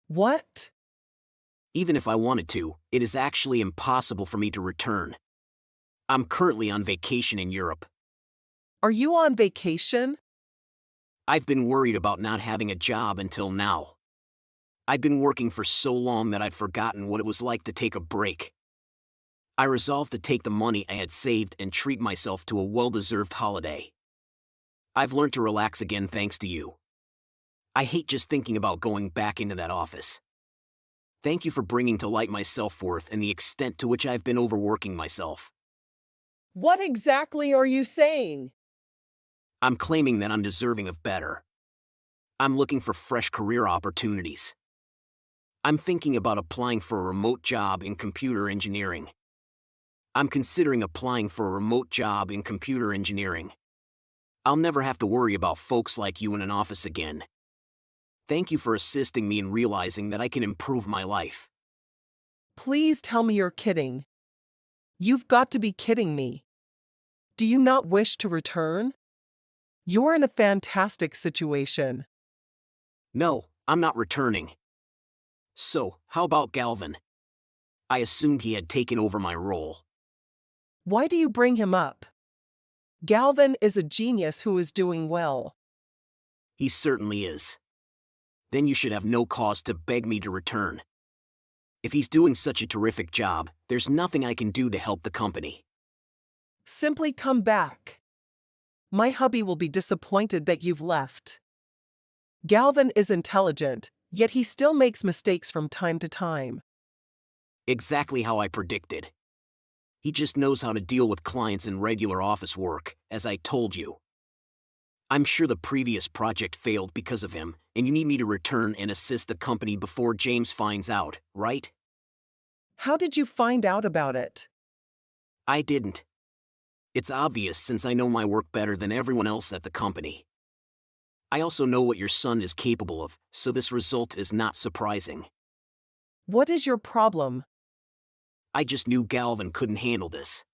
What? Even if I wanted to, it is actually impossible for me to return. I'm currently on vacation in Europe. Are you on vacation? I've been worried about not having a job until now. I'd been working for so long that I'd forgotten what it was like to take a break. I resolved to take the money I had saved and treat myself to a well-deserved holiday. I've learned to relax again thanks to you. I hate just thinking about going back into that office. Thank you for bringing to light my self-worth and the extent to which I've been overworking myself. What exactly are you saying? I'm claiming that I'm deserving of better. I'm looking for fresh career opportunities. I'm thinking about applying for a remote job in computer engineering. I'm considering applying for a remote job in computer engineering. I'll never have to worry about folks like you in an office again. Thank you for assisting me in realizing that I can improve my life. Please tell me you're kidding. You've got to be kidding me. Do you not wish to return? You're in a fantastic situation. No, I'm not returning. So, how about Galvin? I assumed he had taken over my role. Why do you bring him up? Galvin is a genius who is doing well. He certainly is. Then you should have no cause to beg me to return. If he's doing such a terrific job, there's nothing I can do to help the company. Simply come back. My hubby will be disappointed that you've left. Galvin is intelligent, yet he still makes mistakes from time to time. Exactly how I predicted. He just knows how to deal with clients in regular office work, as I told you. I'm sure the previous project failed because of him, and you need me to return and assist the company before James finds out, right? How did you find out about it? I didn't. It's obvious since I know my work better than everyone else at the company. I also know what your son is capable of, so this result is not surprising. What is your problem? I just knew Galvin couldn't handle this.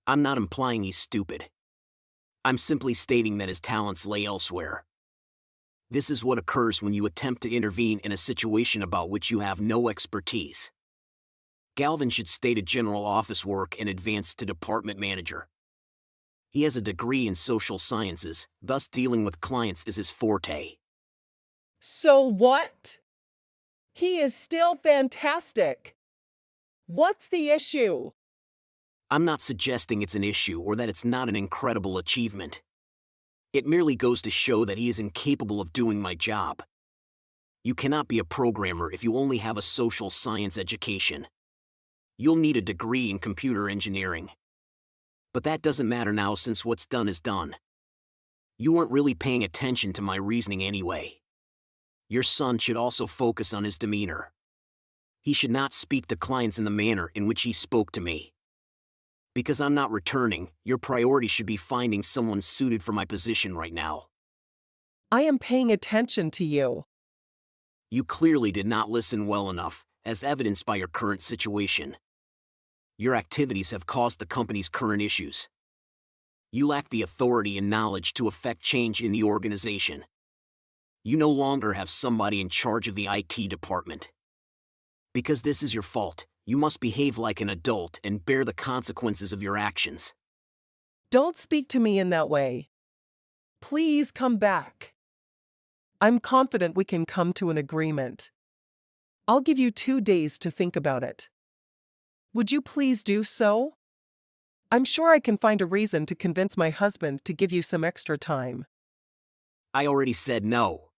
I'm not implying he's stupid. I'm simply stating that his talents lay elsewhere. This is what occurs when you attempt to intervene in a situation about which you have no expertise. Galvin should stay to general office work and advance to department manager. He has a degree in social sciences, thus dealing with clients is his forte. So what? He is still fantastic. What's the issue? I'm not suggesting it's an issue or that it's not an incredible achievement. It merely goes to show that he is incapable of doing my job. You cannot be a programmer if you only have a social science education. You'll need a degree in computer engineering. But that doesn't matter now since what's done is done. You weren't really paying attention to my reasoning anyway. Your son should also focus on his demeanor. He should not speak to clients in the manner in which he spoke to me. Because I'm not returning, your priority should be finding someone suited for my position right now. I am paying attention to you. You clearly did not listen well enough, as evidenced by your current situation. Your activities have caused the company's current issues. You lack the authority and knowledge to effect change in the organization. You no longer have somebody in charge of the IT department. Because this is your fault, you must behave like an adult and bear the consequences of your actions. Don't speak to me in that way. Please come back. I'm confident we can come to an agreement. I'll give you 2 days to think about it. Would you please do so? I'm sure I can find a reason to convince my husband to give you some extra time. I already said no.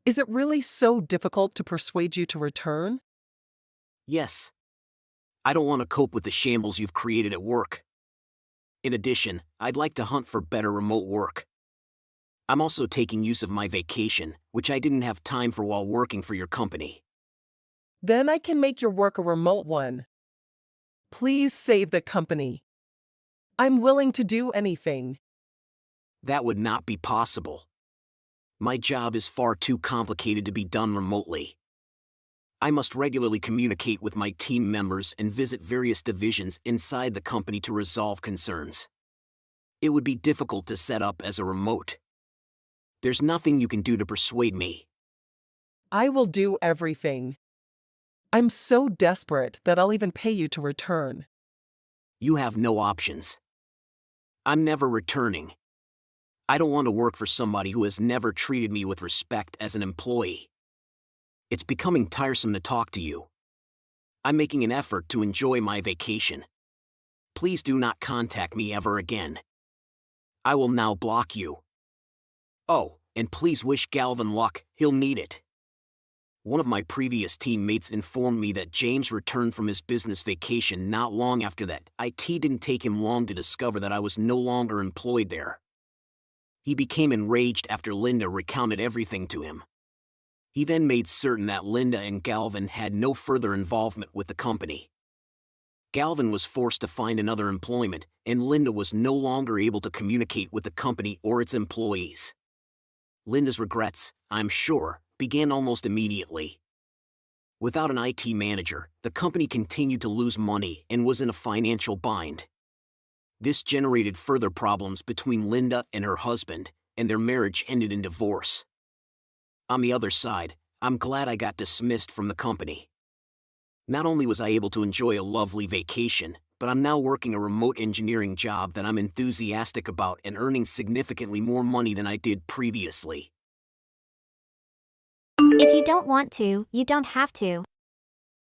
Is it really so difficult to persuade you to return? Yes. I don't want to cope with the shambles you've created at work. In addition, I'd like to hunt for better remote work. I'm also taking use of my vacation, which I didn't have time for while working for your company. Then I can make your work a remote one. Please save the company. I'm willing to do anything. That would not be possible. My job is far too complicated to be done remotely. I must regularly communicate with my team members and visit various divisions inside the company to resolve concerns. It would be difficult to set up as a remote. There's nothing you can do to persuade me. I will do everything. I'm so desperate that I'll even pay you to return. You have no options. I'm never returning. I don't want to work for somebody who has never treated me with respect as an employee. It's becoming tiresome to talk to you. I'm making an effort to enjoy my vacation. Please do not contact me ever again. I will now block you. Oh, and please wish Galvin luck, he'll need it. One of my previous teammates informed me that James returned from his business vacation not long after that. It didn't take him long to discover that I was no longer employed there. He became enraged after Linda recounted everything to him. He then made certain that Linda and Galvin had no further involvement with the company. Galvin was forced to find another employment, and Linda was no longer able to communicate with the company or its employees. Linda's regrets, I'm sure, began almost immediately. Without an IT manager, the company continued to lose money and was in a financial bind. This generated further problems between Linda and her husband, and their marriage ended in divorce. On the other side, I'm glad I got dismissed from the company. Not only was I able to enjoy a lovely vacation, but I'm now working a remote engineering job that I'm enthusiastic about and earning significantly more money than I did previously. If you don't want to, you don't have to.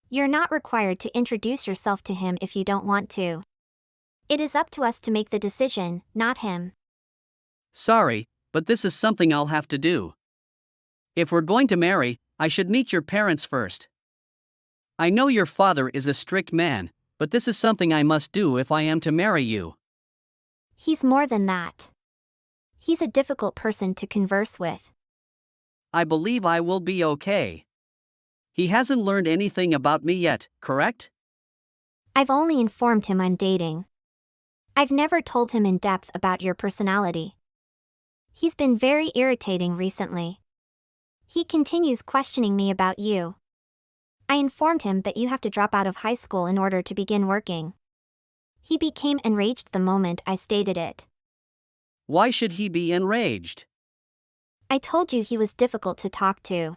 You're not required to introduce yourself to him if you don't want to. It is up to us to make the decision, not him. Sorry, but this is something I'll have to do. If we're going to marry, I should meet your parents first. I know your father is a strict man, but this is something I must do if I am to marry you. He's more than that. He's a difficult person to converse with. I believe I will be okay. He hasn't learned anything about me yet, correct? I've only informed him I'm dating. I've never told him in depth about your personality. He's been very irritating recently. He continues questioning me about you. I informed him that you have to drop out of high school in order to begin working. He became enraged the moment I stated it. Why should he be enraged? I told you he was difficult to talk to.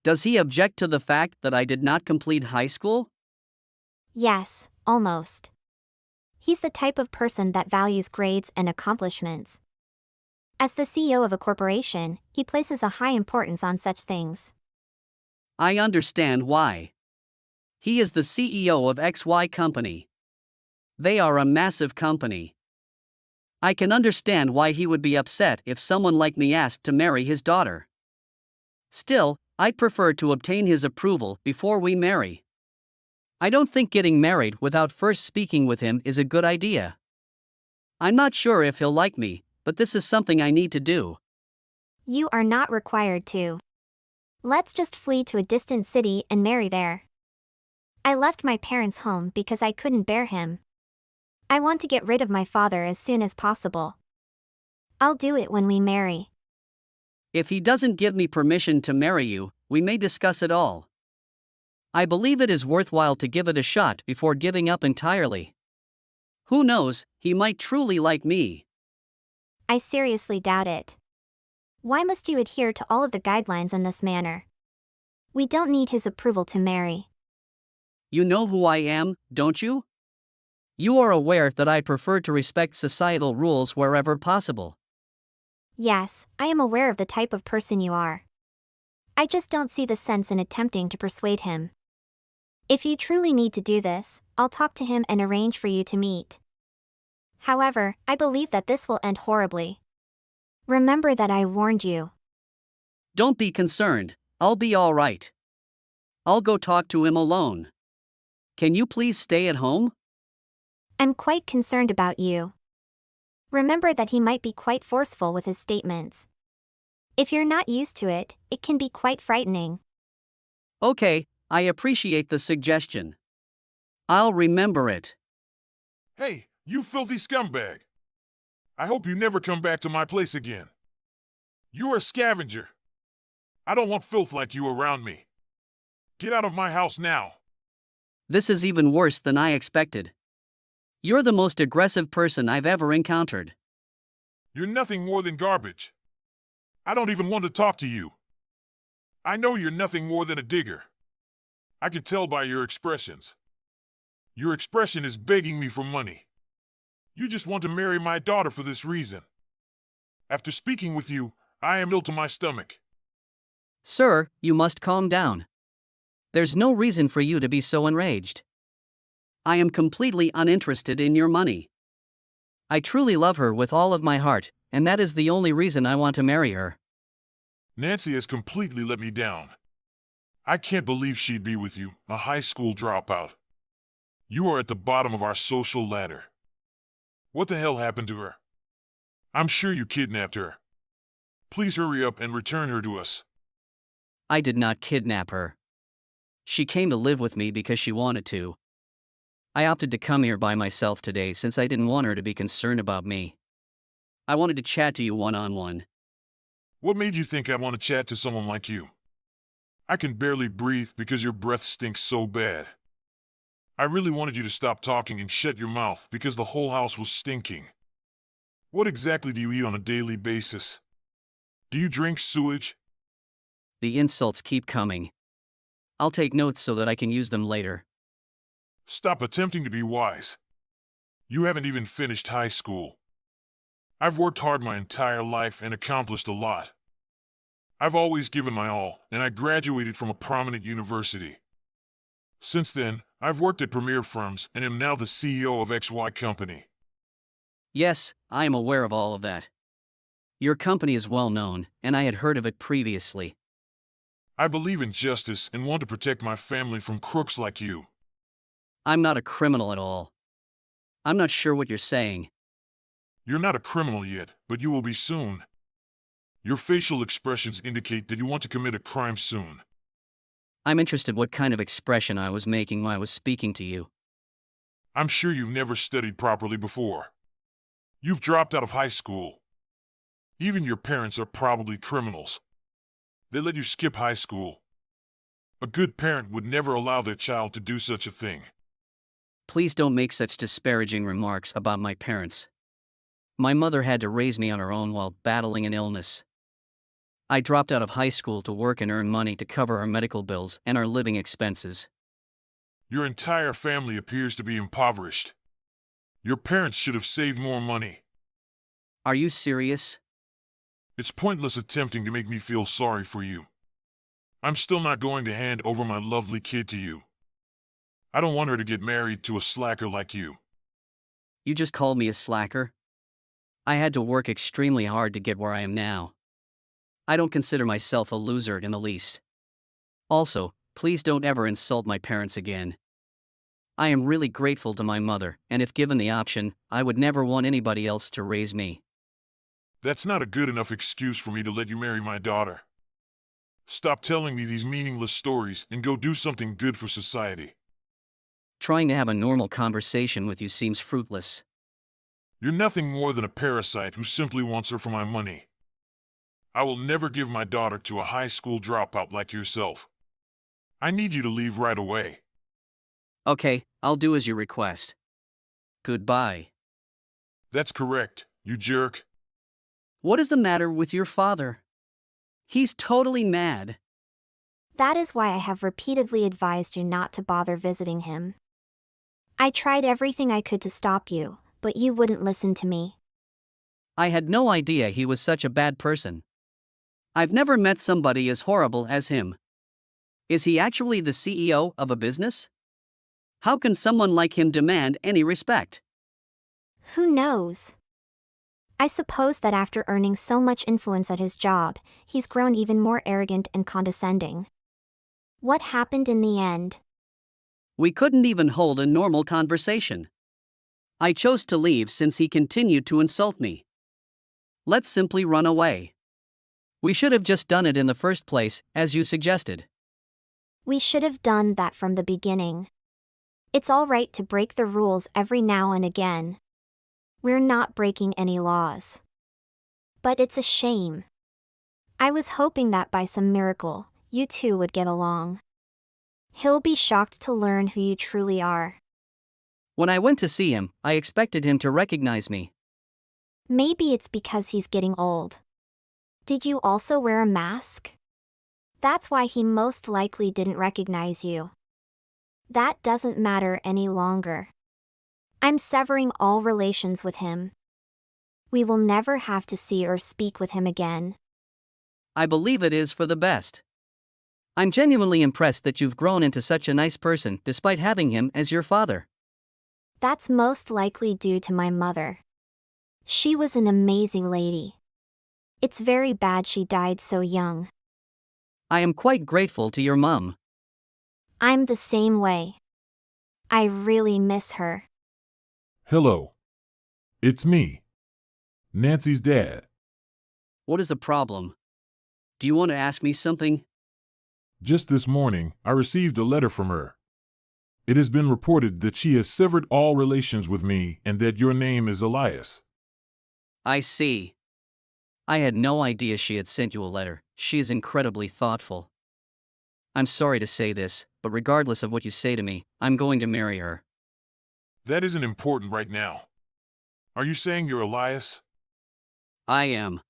Does he object to the fact that I did not complete high school? Yes, almost. He's the type of person that values grades and accomplishments. As the CEO of a corporation, he places a high importance on such things. I understand why. He is the CEO of XY company. They are a massive company. I can understand why he would be upset if someone like me asked to marry his daughter. Still, I'd prefer to obtain his approval before we marry. I don't think getting married without first speaking with him is a good idea. I'm not sure if he'll like me, but this is something I need to do. You are not required to. Let's just flee to a distant city and marry there. I left my parents' home because I couldn't bear him. I want to get rid of my father as soon as possible. I'll do it when we marry. If he doesn't give me permission to marry you, we may discuss it all. I believe it is worthwhile to give it a shot before giving up entirely. Who knows, he might truly like me. I seriously doubt it. Why must you adhere to all of the guidelines in this manner? We don't need his approval to marry. You know who I am, don't you? You are aware that I prefer to respect societal rules wherever possible. Yes, I am aware of the type of person you are. I just don't see the sense in attempting to persuade him. If you truly need to do this, I'll talk to him and arrange for you to meet. However, I believe that this will end horribly. Remember that I warned you. Don't be concerned, I'll be all right. I'll go talk to him alone. Can you please stay at home? I'm quite concerned about you. Remember that he might be quite forceful with his statements. If you're not used to it, it can be quite frightening. Okay, I appreciate the suggestion. I'll remember it. Hey, you filthy scumbag. I hope you never come back to my place again. You're a scavenger. I don't want filth like you around me. Get out of my house now. This is even worse than I expected. You're the most aggressive person I've ever encountered. You're nothing more than garbage. I don't even want to talk to you. I know you're nothing more than a digger. I can tell by your expressions. Your expression is begging me for money. You just want to marry my daughter for this reason. After speaking with you, I am ill to my stomach. Sir, you must calm down. There's no reason for you to be so enraged. I am completely uninterested in your money. I truly love her with all of my heart, and that is the only reason I want to marry her. Nancy has completely let me down. I can't believe she'd be with you, a high school dropout. You are at the bottom of our social ladder. What the hell happened to her? I'm sure you kidnapped her. Please hurry up and return her to us. I did not kidnap her. She came to live with me because she wanted to. I opted to come here by myself today since I didn't want her to be concerned about me. I wanted to chat to you one-on-one. What made you think I want to chat to someone like you? I can barely breathe because your breath stinks so bad. I really wanted you to stop talking and shut your mouth because the whole house was stinking. What exactly do you eat on a daily basis? Do you drink sewage? The insults keep coming. I'll take notes so that I can use them later. Stop attempting to be wise. You haven't even finished high school. I've worked hard my entire life and accomplished a lot. I've always given my all, and I graduated from a prominent university. Since then, I've worked at premier firms and am now the CEO of XY Company. Yes, I am aware of all of that. Your company is well known, and I had heard of it previously. I believe in justice and want to protect my family from crooks like you. I'm not a criminal at all. I'm not sure what you're saying. You're not a criminal yet, but you will be soon. Your facial expressions indicate that you want to commit a crime soon. I'm interested what kind of expression I was making when I was speaking to you. I'm sure you've never studied properly before. You've dropped out of high school. Even your parents are probably criminals. They let you skip high school. A good parent would never allow their child to do such a thing. Please don't make such disparaging remarks about my parents. My mother had to raise me on her own while battling an illness. I dropped out of high school to work and earn money to cover our medical bills and our living expenses. Your entire family appears to be impoverished. Your parents should have saved more money. Are you serious? It's pointless attempting to make me feel sorry for you. I'm still not going to hand over my lovely kid to you. I don't want her to get married to a slacker like you. You just called me a slacker? I had to work extremely hard to get where I am now. I don't consider myself a loser in the least. Also, please don't ever insult my parents again. I am really grateful to my mother, and if given the option, I would never want anybody else to raise me. That's not a good enough excuse for me to let you marry my daughter. Stop telling me these meaningless stories and go do something good for society. Trying to have a normal conversation with you seems fruitless. You're nothing more than a parasite who simply wants her for my money. I will never give my daughter to a high school dropout like yourself. I need you to leave right away. Okay, I'll do as you request. Goodbye. That's correct, you jerk. What is the matter with your father? He's totally mad. That is why I have repeatedly advised you not to bother visiting him. I tried everything I could to stop you, but you wouldn't listen to me. I had no idea he was such a bad person. I've never met somebody as horrible as him. Is he actually the CEO of a business? How can someone like him demand any respect? Who knows? I suppose that after earning so much influence at his job, he's grown even more arrogant and condescending. What happened in the end? We couldn't even hold a normal conversation. I chose to leave since he continued to insult me. Let's simply run away. We should have just done it in the first place, as you suggested. We should have done that from the beginning. It's all right to break the rules every now and again. We're not breaking any laws. But it's a shame. I was hoping that by some miracle, you two would get along. He'll be shocked to learn who you truly are. When I went to see him, I expected him to recognize me. Maybe it's because he's getting old. Did you also wear a mask? That's why he most likely didn't recognize you. That doesn't matter any longer. I'm severing all relations with him. We will never have to see or speak with him again. I believe it is for the best. I'm genuinely impressed that you've grown into such a nice person despite having him as your father. That's most likely due to my mother. She was an amazing lady. It's very bad she died so young. I am quite grateful to your mum. I'm the same way. I really miss her. Hello. It's me, Nancy's dad. What is the problem? Do you want to ask me something? Just this morning, I received a letter from her. It has been reported that she has severed all relations with me and that your name is Elias. I see. I had no idea she had sent you a letter. She is incredibly thoughtful. I'm sorry to say this, but regardless of what you say to me, I'm going to marry her. That isn't important right now. Are you saying you're Elias? I am.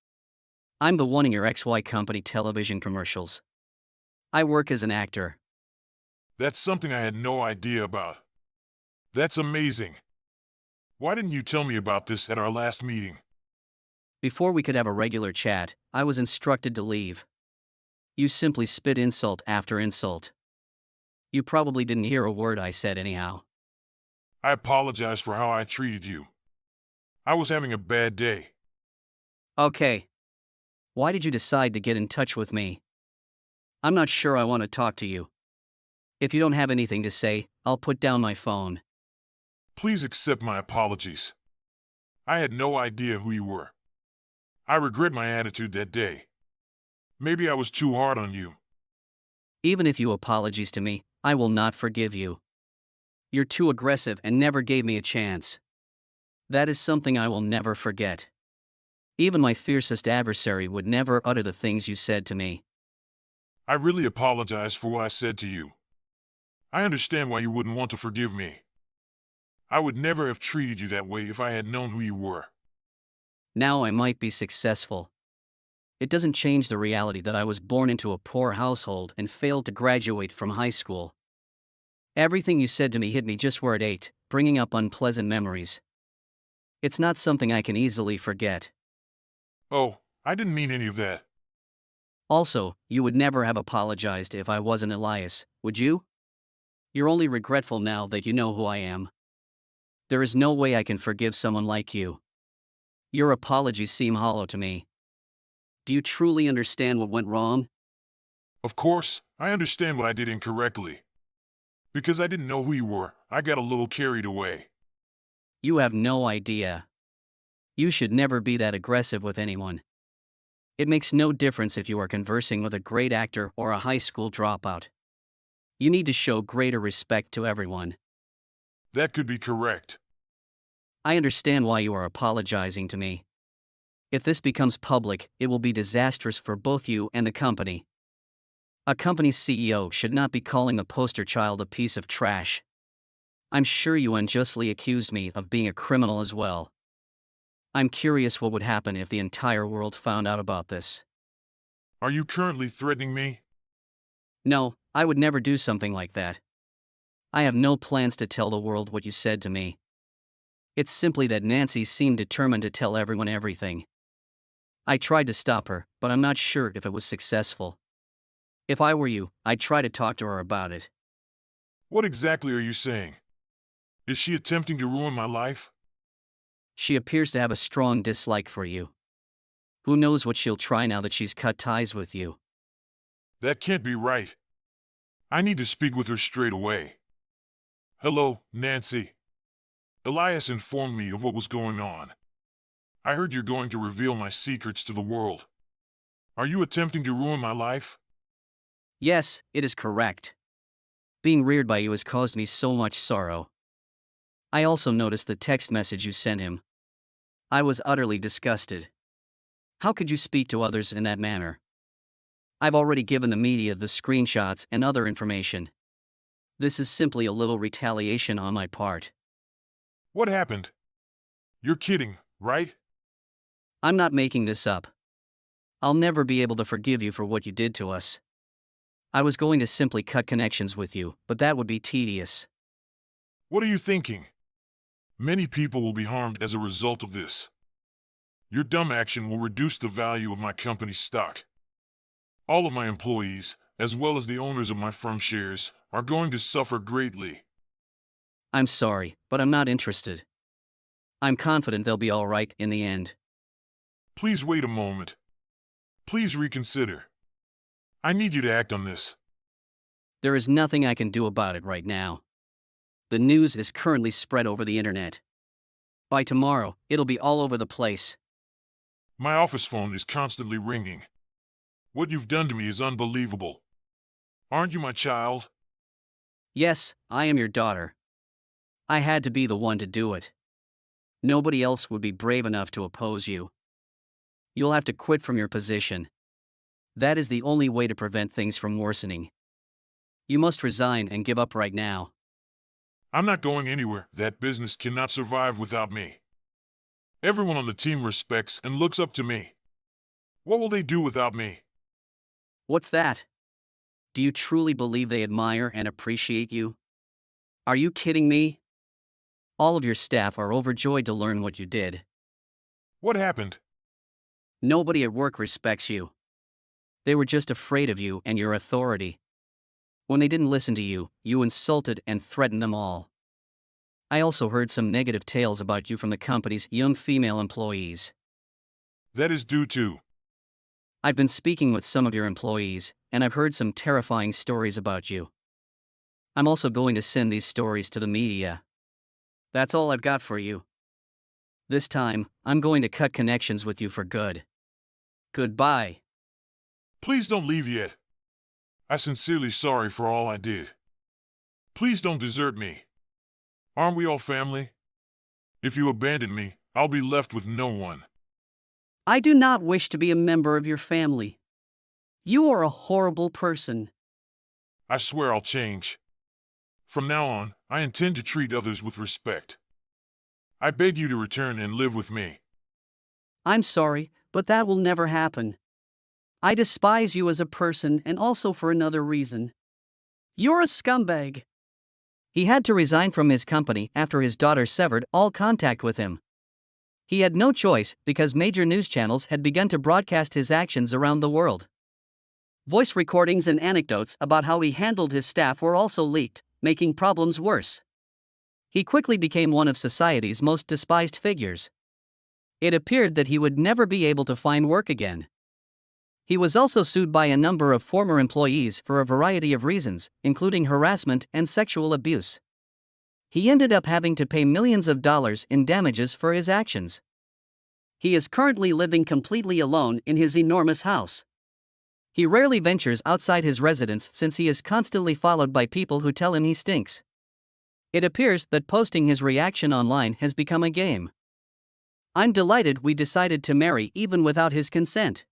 I'm the one in your XY company television commercials. I work as an actor. That's something I had no idea about. That's amazing. Why didn't you tell me about this at our last meeting? Before we could have a regular chat, I was instructed to leave. You simply spit insult after insult. You probably didn't hear a word I said anyhow. I apologize for how I treated you. I was having a bad day. Okay. Why did you decide to get in touch with me? I'm not sure I want to talk to you. If you don't have anything to say, I'll put down my phone. Please accept my apologies. I had no idea who you were. I regret my attitude that day. Maybe I was too hard on you. Even if you apologize to me, I will not forgive you. You're too aggressive and never gave me a chance. That is something I will never forget. Even my fiercest adversary would never utter the things you said to me. I really apologize for what I said to you. I understand why you wouldn't want to forgive me. I would never have treated you that way if I had known who you were. Now I might be successful. It doesn't change the reality that I was born into a poor household and failed to graduate from high school. Everything you said to me hit me just where it ate, bringing up unpleasant memories. It's not something I can easily forget. Oh, I didn't mean any of that. Also, you would never have apologized if I wasn't Elias, would you? You're only regretful now that you know who I am. There is no way I can forgive someone like you. Your apologies seem hollow to me. Do you truly understand what went wrong? Of course, I understand what I did incorrectly. Because I didn't know who you were, I got a little carried away. You have no idea. You should never be that aggressive with anyone. It makes no difference if you are conversing with a great actor or a high school dropout. You need to show greater respect to everyone. That could be correct. I understand why you are apologizing to me. If this becomes public, it will be disastrous for both you and the company. A company's CEO should not be calling the poster child a piece of trash. I'm sure you unjustly accused me of being a criminal as well. I'm curious what would happen if the entire world found out about this. Are you currently threatening me? No, I would never do something like that. I have no plans to tell the world what you said to me. It's simply that Nancy seemed determined to tell everyone everything. I tried to stop her, but I'm not sure if it was successful. If I were you, I'd try to talk to her about it. What exactly are you saying? Is she attempting to ruin my life? She appears to have a strong dislike for you. Who knows what she'll try now that she's cut ties with you. That can't be right. I need to speak with her straight away. Hello, Nancy. Elias informed me of what was going on. I heard you're going to reveal my secrets to the world. Are you attempting to ruin my life? Yes, it is correct. Being reared by you has caused me so much sorrow. I also noticed the text message you sent him. I was utterly disgusted. How could you speak to others in that manner? I've already given the media the screenshots and other information. This is simply a little retaliation on my part. What happened? You're kidding, right? I'm not making this up. I'll never be able to forgive you for what you did to us. I was going to simply cut connections with you, but that would be tedious. What are you thinking? Many people will be harmed as a result of this. Your dumb action will reduce the value of my company's stock. All of my employees, as well as the owners of my firm shares, are going to suffer greatly. I'm sorry, but I'm not interested. I'm confident they'll be all right in the end. Please wait a moment. Please reconsider. I need you to act on this. There is nothing I can do about it right now. The news is currently spread over the internet. By tomorrow, it'll be all over the place. My office phone is constantly ringing. What you've done to me is unbelievable. Aren't you my child? Yes, I am your daughter. I had to be the one to do it. Nobody else would be brave enough to oppose you. You'll have to quit from your position. That is the only way to prevent things from worsening. You must resign and give up right now. I'm not going anywhere. That business cannot survive without me. Everyone on the team respects and looks up to me. What will they do without me? What's that? Do you truly believe they admire and appreciate you? Are you kidding me? All of your staff are overjoyed to learn what you did. What happened? Nobody at work respects you. They were just afraid of you and your authority. When they didn't listen to you, you insulted and threatened them all. I also heard some negative tales about you from the company's young female employees. That is due to. I've been speaking with some of your employees, and I've heard some terrifying stories about you. I'm also going to send these stories to the media. That's all I've got for you. This time, I'm going to cut connections with you for good. Goodbye. Please don't leave yet. I'm sincerely sorry for all I did. Please don't desert me. Aren't we all family? If you abandon me, I'll be left with no one. I do not wish to be a member of your family. You are a horrible person. I swear I'll change. From now on, I intend to treat others with respect. I beg you to return and live with me. I'm sorry, but that will never happen. I despise you as a person and also for another reason. You're a scumbag. He had to resign from his company after his daughter severed all contact with him. He had no choice because major news channels had begun to broadcast his actions around the world. Voice recordings and anecdotes about how he handled his staff were also leaked, making problems worse. He quickly became one of society's most despised figures. It appeared that he would never be able to find work again. He was also sued by a number of former employees for a variety of reasons, including harassment and sexual abuse. He ended up having to pay millions of dollars in damages for his actions. He is currently living completely alone in his enormous house. He rarely ventures outside his residence since he is constantly followed by people who tell him he stinks. It appears that posting his reaction online has become a game. I'm delighted we decided to marry even without his consent.